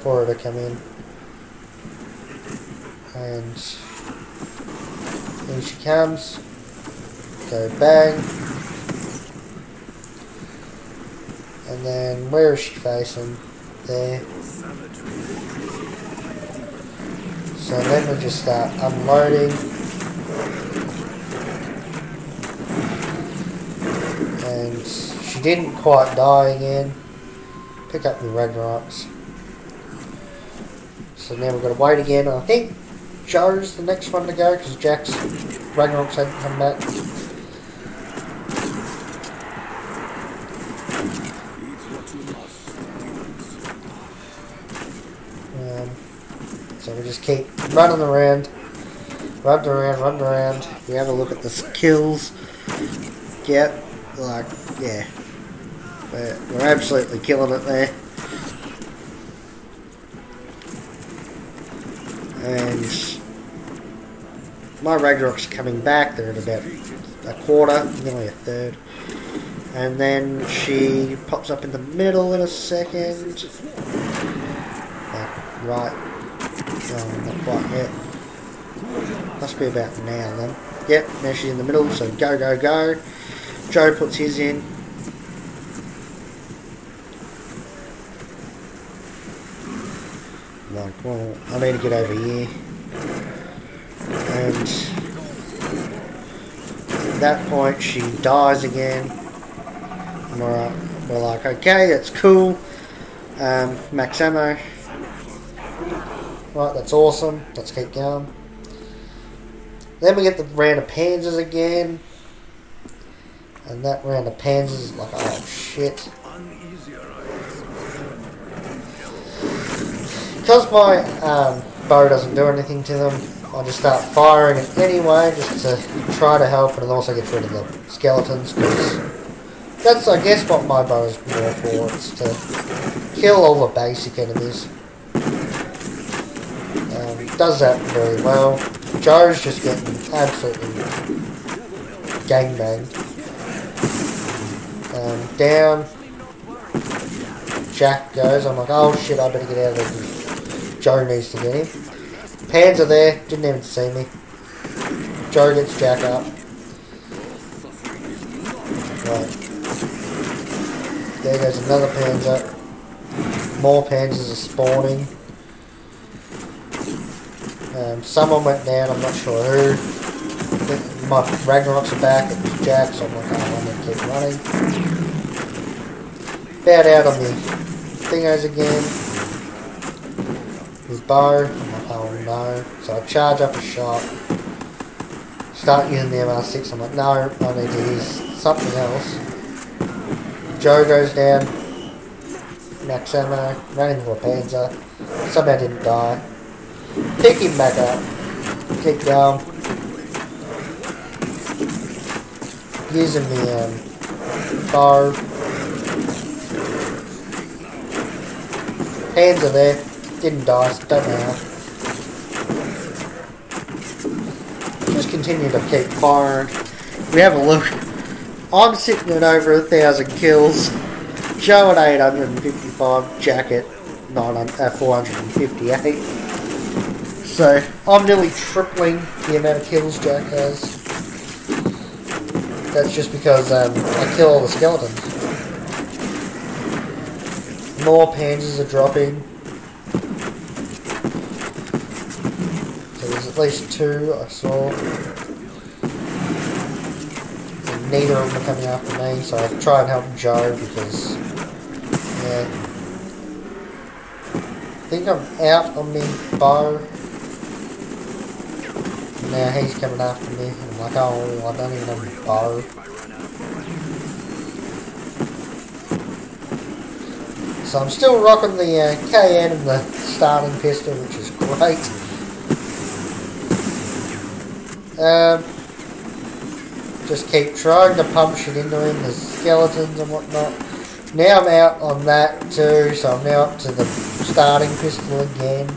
for her to come in. And here she comes. Go bang. And then where is she facing? There. So then we just start unloading. And she didn't quite die again. Pick up the Ragnaroks. So now we've got to wait again. I think Joe's the next one to go because Jack's Ragnaroks hadn't come back. So we just keep running around. We have a look at the kills. Yep, like, yeah. We're absolutely killing it there. And my Ragnarok's coming back. They're at about a quarter, nearly a third. And then she pops up in the middle in a second. Right. No, not quite yet. Must be about now then. Yep, now she's in the middle, so go, go, go. Joe puts his in. Like, well, I need to get over here. And at that point she dies again. And we're like, okay, that's cool. Max ammo. Right, that's awesome. Let's keep going. Then we get the round of Panzers again. And that round of Panzers is like, oh shit. Because my bow doesn't do anything to them, I just start firing it anyway, just to try to help, and it also gets rid of the skeletons, because that's, I guess, what my bow is more for. It's to kill all the basic enemies. Does that very well. Joe's just getting absolutely gangbanged. Down. Jack goes. I'm like, oh shit, I better get out of there. Joe needs to get him. Panzer there. Didn't even see me. Joe gets Jack up. Right. There goes another Panzer. More Panzers are spawning. Someone went down, I'm not sure who. I think my Ragnarok's are back, it was Jack, so I'm like, oh, I'm going to keep running. About out on the thingos again. His bow, I'm like, oh no. So I charge up a shot. Start using the MR6, I'm like, no, I need to use something else. Joe goes down. Max ammo, ran into a Panzer. Somehow didn't die. Pick him back up. Keep going. Using the bow. Hands are there. Didn't die, so don't know. Just continue to keep firing. We have a look. I'm sitting at over 1,000 kills. Joe at 855, Jack at 458. So I'm nearly tripling the amount of kills Jack has. That's just because I kill all the skeletons. More Panzers are dropping. So there's at least 2 I saw. And neither of them are coming after me, so I try and help Joe because, yeah. I think I'm out on the bow. Now he's coming after me. I'm like, oh, I don't even have a bow. So I'm still rocking the KN and the starting pistol, which is great. Just keep trying to pump shit into him, the skeletons and whatnot. Now I'm out on that too, so I'm now up to the starting pistol again.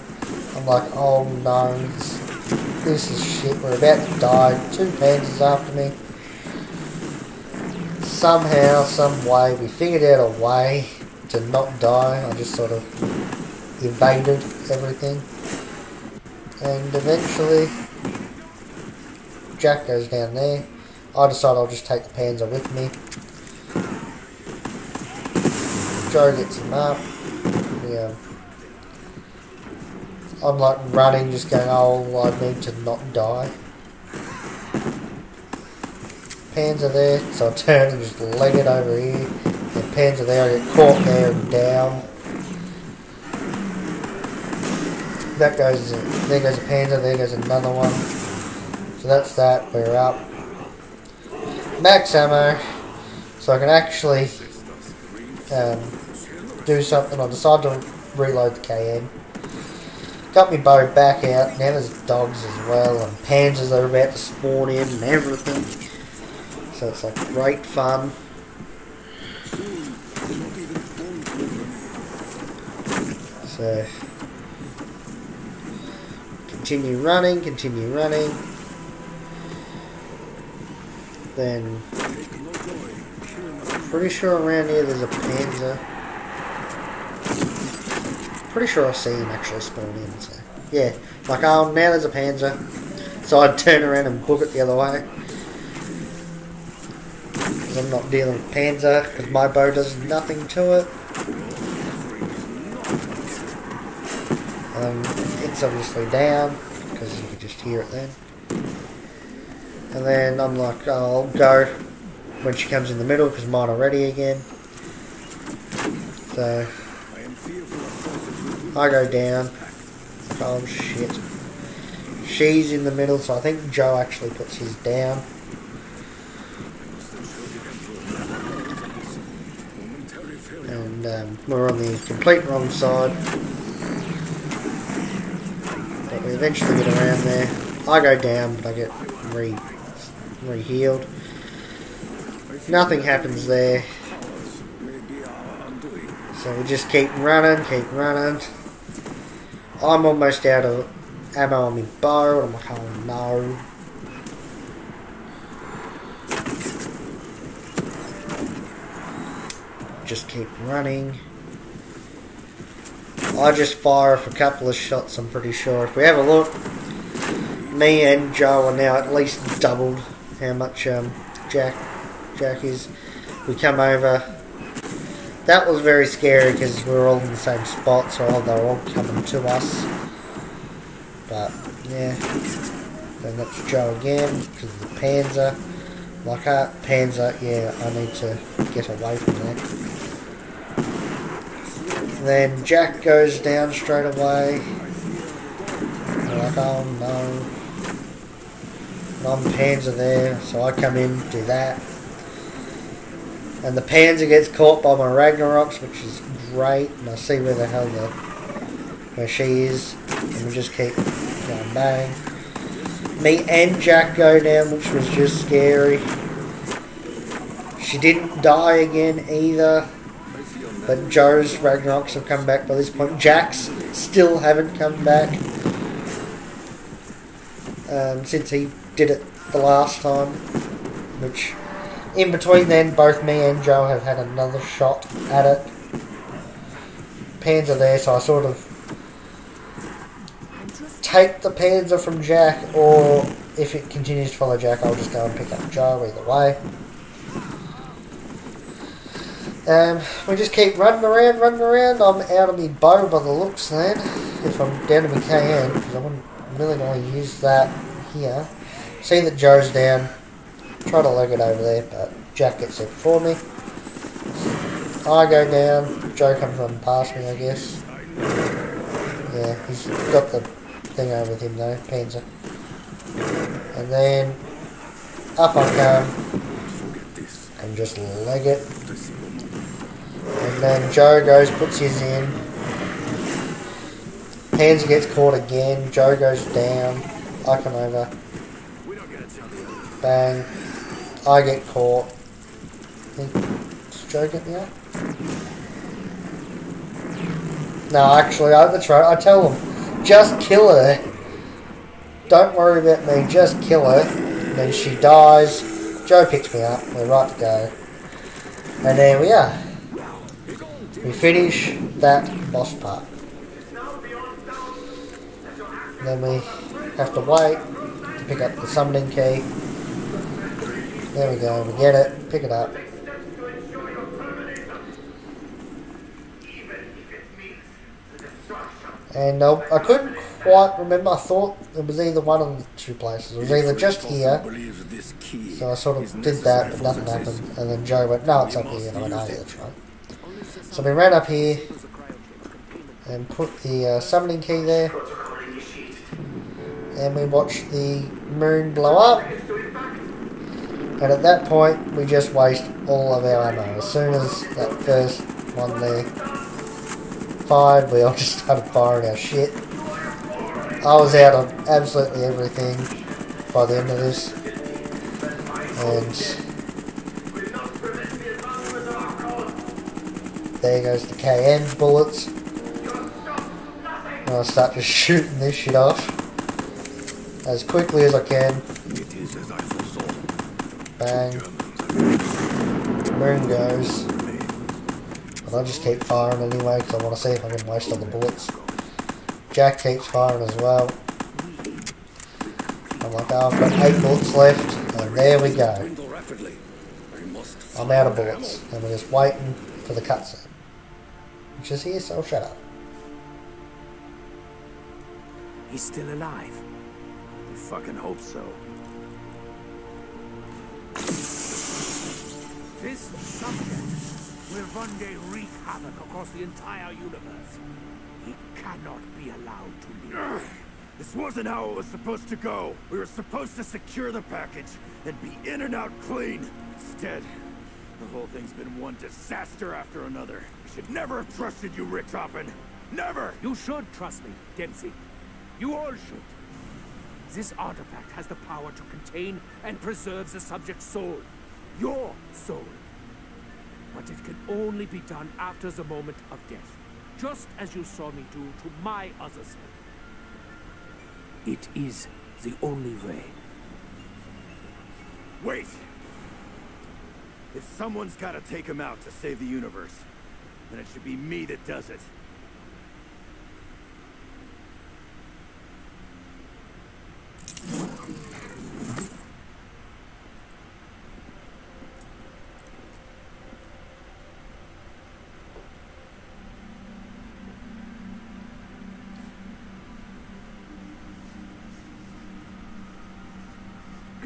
I'm like, oh no, this is shit, we're about to die. 2 Panzers after me. Somehow, some way, we figured out a way to not die. I just sort of evaded everything. And eventually, Jack goes down there. I decide I'll just take the Panzer with me. Joe gets him up. Yeah. I'm like running, just going, oh, I need to not die. Panzer there, so I turn and just leg it over here. The Panzer there, I get caught there and down. That goes, there goes a Panzer, there goes another one. So that's that, we're up. Max ammo, so I can actually do something. I decide to reload the KN. Got my bow back out, now there's dogs as well, and Panzers are about to spawn in and everything. So it's like great fun. So continue running. Then pretty sure around here there's a Panzer. Pretty sure I see him actually spawn in. So yeah, like oh now there's a Panzer. So I'd turn around and book it the other way. Because I'm not dealing with Panzer because my bow does nothing to it. It's obviously down because you can just hear it then. And then I'm like, oh, I'll go when she comes in the middle because mine are ready again. So I go down. Oh shit. She's in the middle, so I think Joe actually puts his down. And we're on the complete wrong side. But we eventually get around there. I go down, but I get re-healed. Nothing happens there. So we just keep running. I'm almost out of ammo on my bow. I'm like, oh no. Just keep running. I just fire off a couple of shots, I'm pretty sure. If we have a look, me and Joe are now at least doubled how much Jack is. We come over. That was very scary because we were all in the same spot, so they were all coming to us. But yeah, then that's Joe again because of the Panzer. Like Panzer, yeah, I need to get away from that. Then Jack goes down straight away. I'm like, oh no. Non-Panzer there, so I come in, do that. And the Panzer gets caught by my Ragnaroks, which is great. And I see where the hell where she is. And we just keep going bang. Me and Jack go down, which was just scary. She didn't die again either. But Joe's Ragnaroks have come back by this point. Jack's still haven't come back. Since he did it the last time. Which, in between then, both me and Joe have had another shot at it. Panzer there, so I sort of take the Panzer from Jack, or if it continues to follow Jack, I'll just go and pick up Joe, either way. We just keep running around. I'm out of my bow by the looks then, if I'm down to my KN, because I wouldn't really want to use that here. See that Joe's down, try to leg it over there, but Jack gets it for me. I go down, Joe comes running past me, I guess. Yeah, he's got the thing over with him though, Panzer. And then up I come and just leg it. And then Joe goes, puts his in. Panzer gets caught again, Joe goes down, I come over. Bang. I get caught. Does Joe get me up? No, actually, that's right. I tell him, just kill her. Don't worry about me, just kill her. And then she dies. Joe picks me up. We're right to go. And there we are. We finish that boss part. Then we have to wait to pick up the summoning key. There we go, we get it, pick it up. And I couldn't quite remember, I thought it was either one of the two places. It was either just here, so I sort of did that, but nothing happened. And then Joe went, no, it's up here, and I went, oh yeah, that's right. So we ran up here, and put the summoning key there. And we watched the moon blow up. And at that point, we just waste all of our ammo. As soon as that first one there fired, we all just started firing our shit. I was out of absolutely everything by the end of this. And there goes the KN bullets. And I'll start just shooting this shit off as quickly as I can. Bang. Moon goes. But I just keep firing anyway because I want to see if I can waste all the bullets. Jack keeps firing as well. I'm like, oh, I've got 8 bullets left. And there we go. I'm out of bullets. And we're just waiting for the cutscene. Which is here, so I'll shut up. He's still alive. I fucking hope so. This subject will one day wreak havoc across the entire universe. He cannot be allowed to live. This wasn't how it was supposed to go. We were supposed to secure the package and be in and out clean. Instead, the whole thing's been one disaster after another. I should never have trusted you, Richthofen. Never! You should trust me, Dempsey. You all should. This artifact has the power to contain and preserve the subject's soul. Your soul. But it can only be done after the moment of death. Just as you saw me do to my other self. It is the only way. Wait! If someone's gotta take him out to save the universe, then it should be me that does it.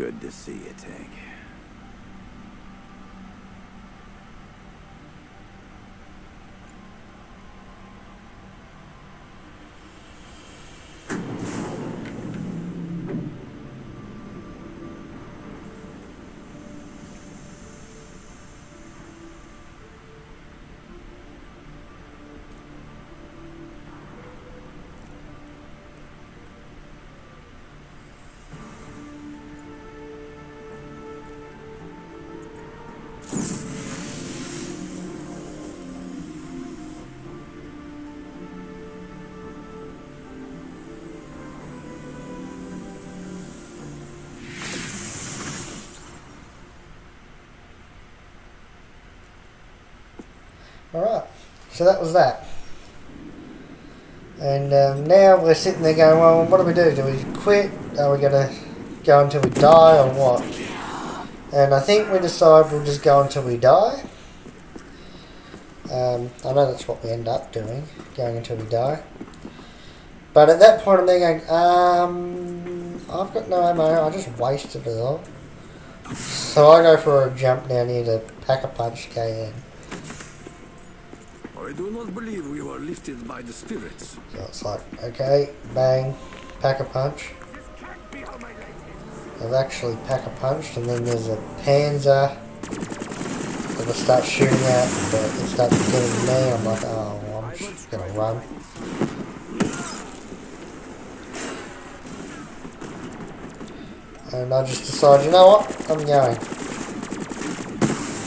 Good to see you, Tank. Alright, so that was that. And now we're sitting there going, well, what do we do? Do we quit? Are we going to go until we die or what? And I think we decide we'll just go until we die. I know that's what we end up doing, going until we die. But at that point I'm there going, I've got no ammo, I just wasted it all. So I go for a jump down here to pack a punch KN. I do not believe we were lifted by the spirits. So it's like, okay, bang, pack a punch. I've actually pack a punched, and then there's a panzer that I start shooting at, but it starts getting me. I'm like, oh, well, I'm just gonna run. And I just decide, you know what, I'm going.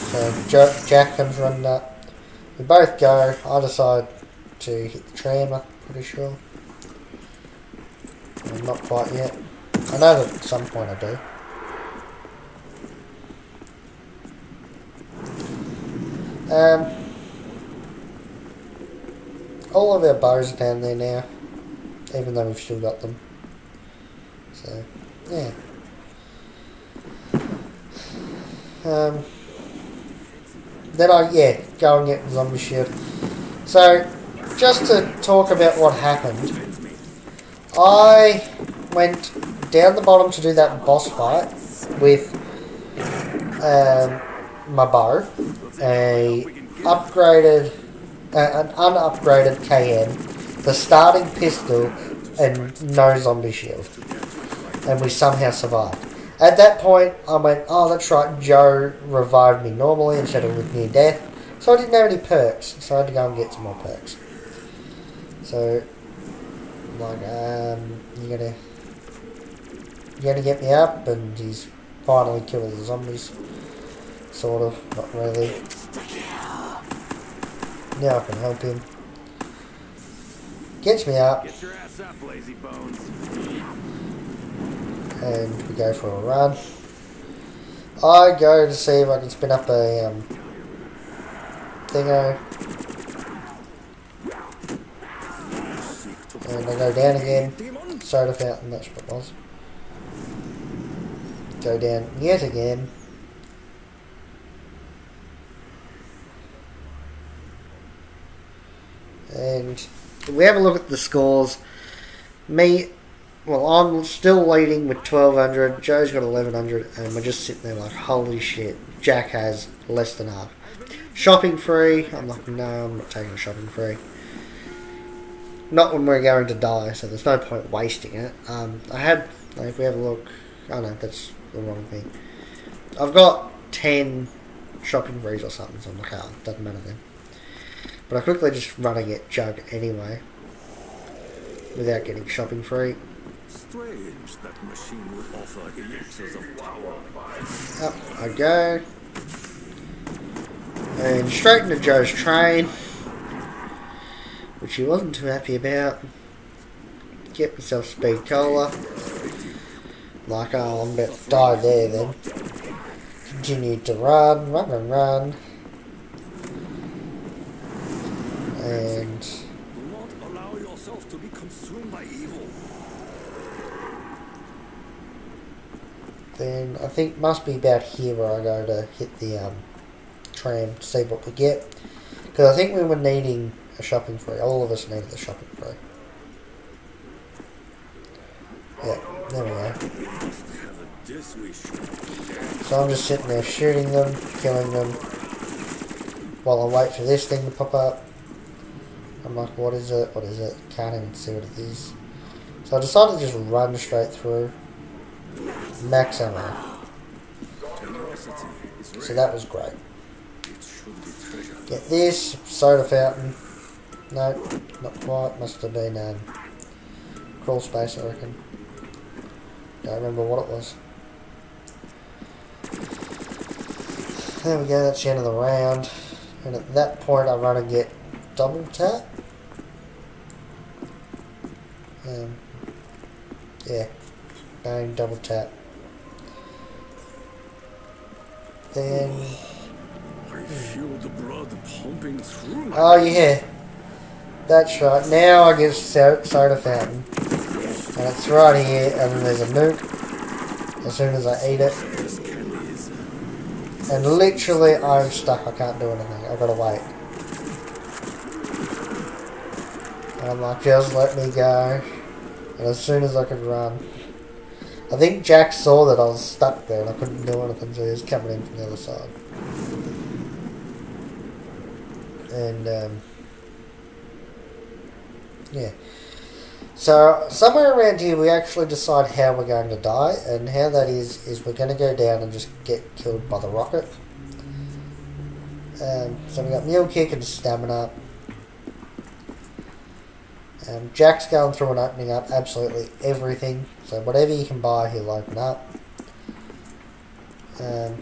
So Jack comes running up. We both go. I decide to hit the tram, I'm pretty sure. Well, not quite yet. I know that at some point I do. All of our bows are down there now, even though we've still got them. So, yeah. Then I, go and get the zombie shield. So, just to talk about what happened, I went down the bottom to do that boss fight with my bow, an unupgraded KN, the starting pistol, and no zombie shield. And we somehow survived. At that point, I went, oh, that's right, Joe revived me normally instead of with near death. So I didn't have any perks, so I had to go and get some more perks. So, like, you're gonna get me up, and he's finally killed the zombies. Sort of, not really. Now I can help him. Gets me up. Get your ass up, lazy bones. And we go for a run. I go to see if I can spin up a thingo. And I go down again. Soda fountain, that's what it was. Go down yet again. And we have a look at the scores. I'm still leading with 1200, Joe's got 1100, and we're just sitting there like, holy shit, Jack has less than half. Shopping free, I'm like, no, I'm not taking a shopping free. Not when we're going to die, so there's no point wasting it. If we have a look, oh no, that's the wrong thing. I've got 10 shopping frees or something, so I'm like, oh, doesn't matter then. But I quickly just run and get Jug anyway, without getting shopping free. Strange that machine would offer glimpses of power. Up I go. And straight into Joe's train, which he wasn't too happy about. Get myself speed cola. Like, oh, I'm about to die there then. Continued to run. And Do not allow yourself to be consumed by evil. then I think must be about here where I go to hit the tram to see what we get. Because I think we were needing a shopping free. All of us needed a shopping free. Yeah, there we go. Yes, we should. So I'm just sitting there shooting them, killing them, while I wait for this thing to pop up. I'm like, what is it? What is it? Can't even see what it is. So I decided to just run straight through. Max ammo. Generosity is rare. So that was great. It should be treasured. Get this, soda fountain. No, not quite. Must have been crawl space, I reckon. Don't remember what it was. There we go, that's the end of the round. And at that point I run and get double tap. Yeah, bang, double tap. Then... I feel the blood pumping through my oh yeah, that's right. Now I get soda fountain. And it's right here, and then there's a nuke as soon as I eat it. And literally I'm stuck, I can't do anything, I've got to wait. And I'm like, just let me go. And as soon as I could run. I think Jack saw that I was stuck there and I couldn't do anything, so he was coming in from the other side. And, yeah. So, somewhere around here we actually decide how we're going to die, and how that is we're going to go down and just get killed by the rocket. So we got Mule Kick and Stamina. Jack's going through and opening up absolutely everything, so whatever you can buy he'll open up. I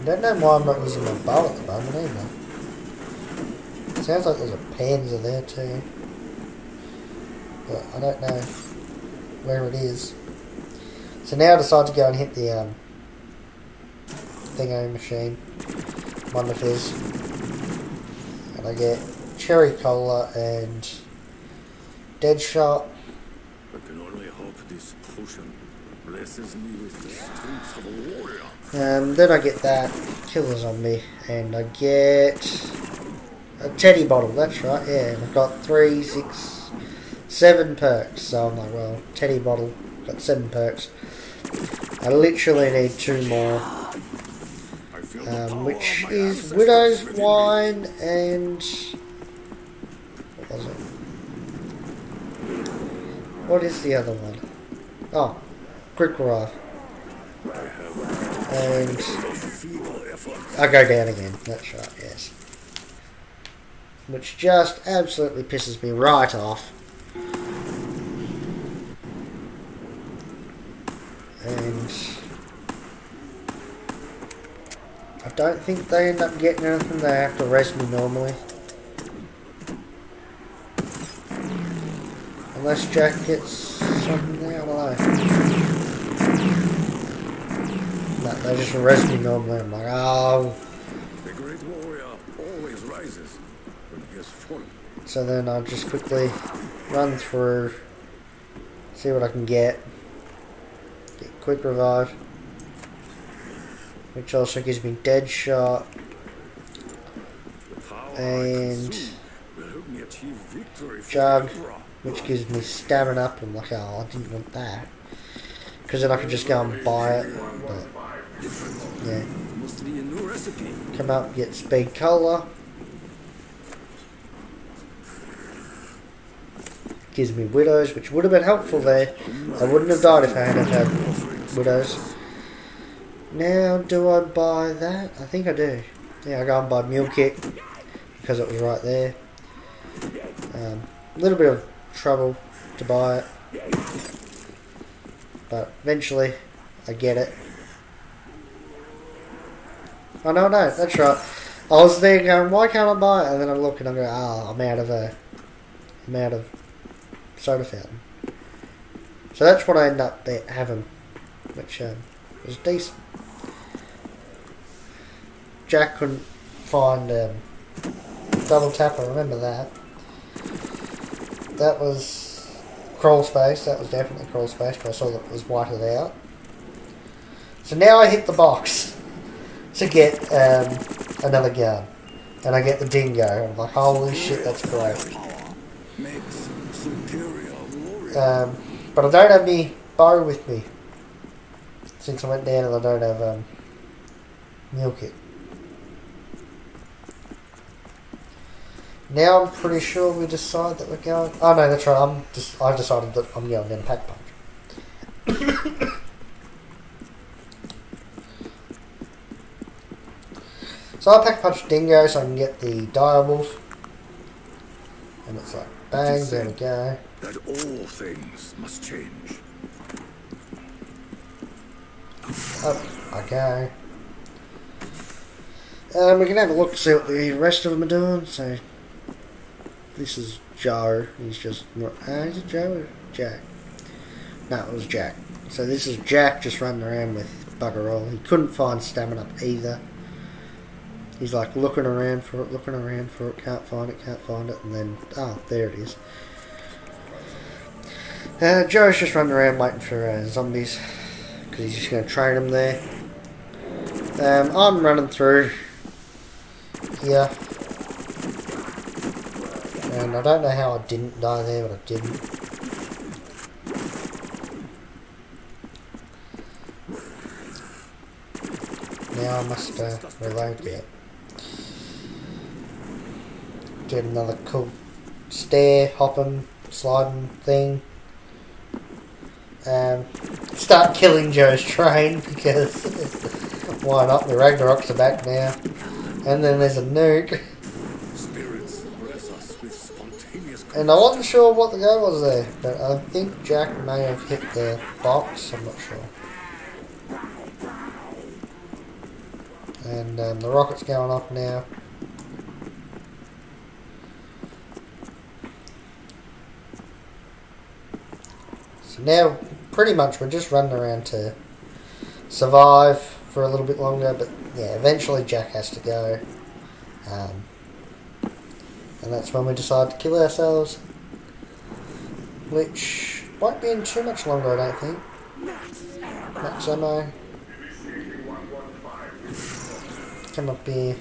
don't know why I'm not using my bow at the moment either. Sounds like there's a Panzer there too, but I don't know where it is. So now I decide to go and hit the thingo machine, Wonder Fizz, and I get Cherry Cola and Dead Shot. I can only hope this potion blesses me with the strength of a warrior. Then I get that, kill the zombie, and I get a teddy bottle, that's right, yeah, and I've got 3, 6, 7 perks, so I'm like, well, teddy bottle, got 7 perks. I literally need 2 more, which is Widow's Wine and... what was it? What is the other one? Oh, Quick Revive. And I go down again, that's right, yes. Which just absolutely pisses me right off. And I don't think they end up getting anything, they have to rest me normally. Unless Jack gets something there, I don't know. No, they just arrest me normally. I'm like, oh. The great warrior always rises when he gets full. So then I'll just quickly run through, see what I can get. Get Quick Revive, which also gives me Dead Shot. And Jug, which gives me Stamina Up. I'm like, oh, I didn't want that. Because then I could just go and buy it. But, yeah. Come up, get Speed Cola. Gives me Widows, which would have been helpful there. I wouldn't have died if I hadn't had Widows. Now, do I buy that? I think I do. Yeah, I go and buy Mule Kick because it was right there. A little bit of trouble to buy it, but eventually I get it. Oh no, that's right. I was there going, why can't I buy it? And then I look and I go, oh, I'm out of soda fountain. So that's what I end up having, which was decent. Jack couldn't find double tap, I remember that. That was crawl space, that was definitely crawl space, because I saw that it was whited out. So now I hit the box to get another gun. And I get the dingo. I'm like, holy shit, that's great. Makes superior But I don't have my bow with me. Since I went down and I don't have meal kit. Now I'm pretty sure we decide that we're going... Oh no, that's right, I decided that I'm going down Pack Punch. So I Pack Punch Dingo so I can get the direwolf. And it's like, bang, there we go. That all things must change. Up I go. We can have a look to see what the rest of them are doing. So this is Joe. He's just is it Joe or Jack? No, it was Jack. So this is Jack just running around with bugger all. He couldn't find stamina up either. He's like looking around for it, can't find it, and then there it is. Joe's just running around waiting for zombies because he's just going to train them there. I'm running through here, and I don't know how I didn't die there, but I didn't. Now I must reload it. Get another cool stair, hopping, sliding thing. Start killing Joe's train because why not? The Ragnarok's are back now. And then there's a nuke. Spirits bless us with spontaneous. And I wasn't sure what the go was there, but I think Jack may have hit the box, I'm not sure. And the rocket's going off now. So now, pretty much we're just running around to survive for a little bit longer, but yeah, eventually Jack has to go. And that's when we decide to kill ourselves. Which won't be in too much longer, I don't think. Max ammo. Come up here.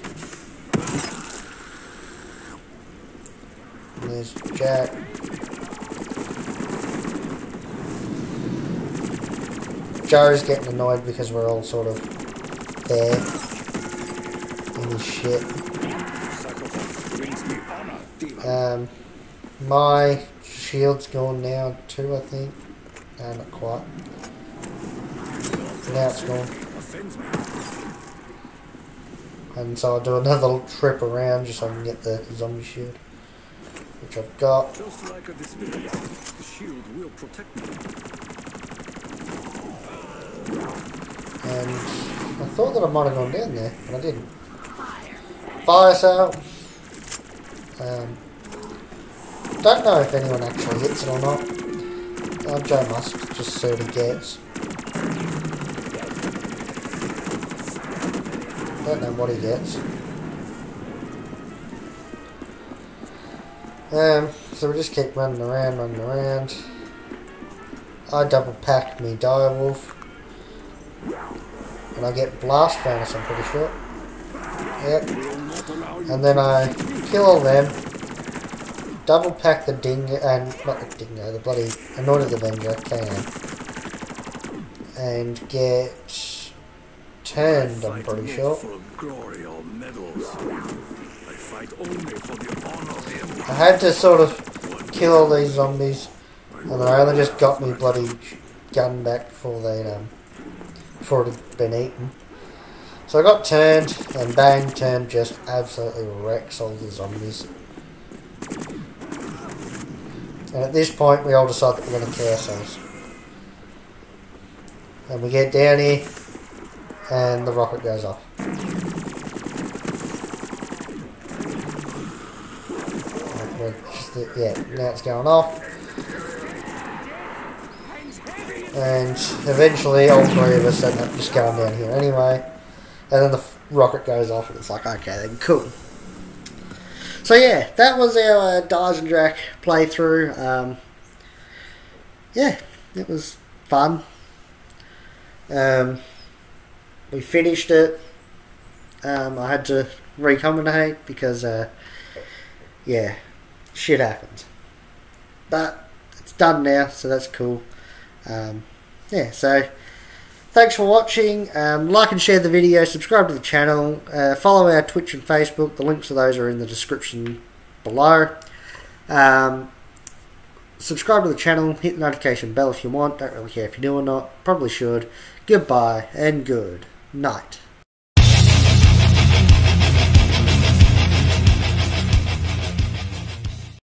And there's Jack. Joe's getting annoyed because we're all sort of there in his shit. My shield's gone now too, I think. No, not quite. Now it's gone. And so I'll do another trip around just so I can get the zombie shield, which I've got. Just like a disability, the shield will protect me. And I thought that I might have gone down there, but I didn't. Fire sale. Don't know if anyone actually hits it or not. Joe must just see what he gets. Don't know what he gets. So we just keep running around. I double pack me direwolf. And I get blast bonus, I'm pretty sure. Yep. And then I kill all them. Double pack the dingo, and not the dingo, the bloody Anointed Avenger, and get turned, I'm pretty sure. I had to sort of kill all these zombies, and then I only just got my bloody gun back before they before it had been eaten. So I got turned, and bang, turned just absolutely wrecks all the zombies. And at this point, we all decide that we're going to kill ourselves. And we get down here, and the rocket goes off. Yeah, now it's going off. And eventually, all three of us end up just going down here anyway. And then the rocket goes off, and it's like, okay, then cool. So yeah, that was our Eisendrache playthrough. Yeah, it was fun. We finished it. I had to recombinate because, yeah, shit happens. But it's done now, so that's cool. Yeah, so thanks for watching. Like and share the video, subscribe to the channel, follow our Twitch and Facebook. The links to those are in the description below. Subscribe to the channel, hit the notification bell if you want. Don't really care if you do or not, probably should. Goodbye and good night.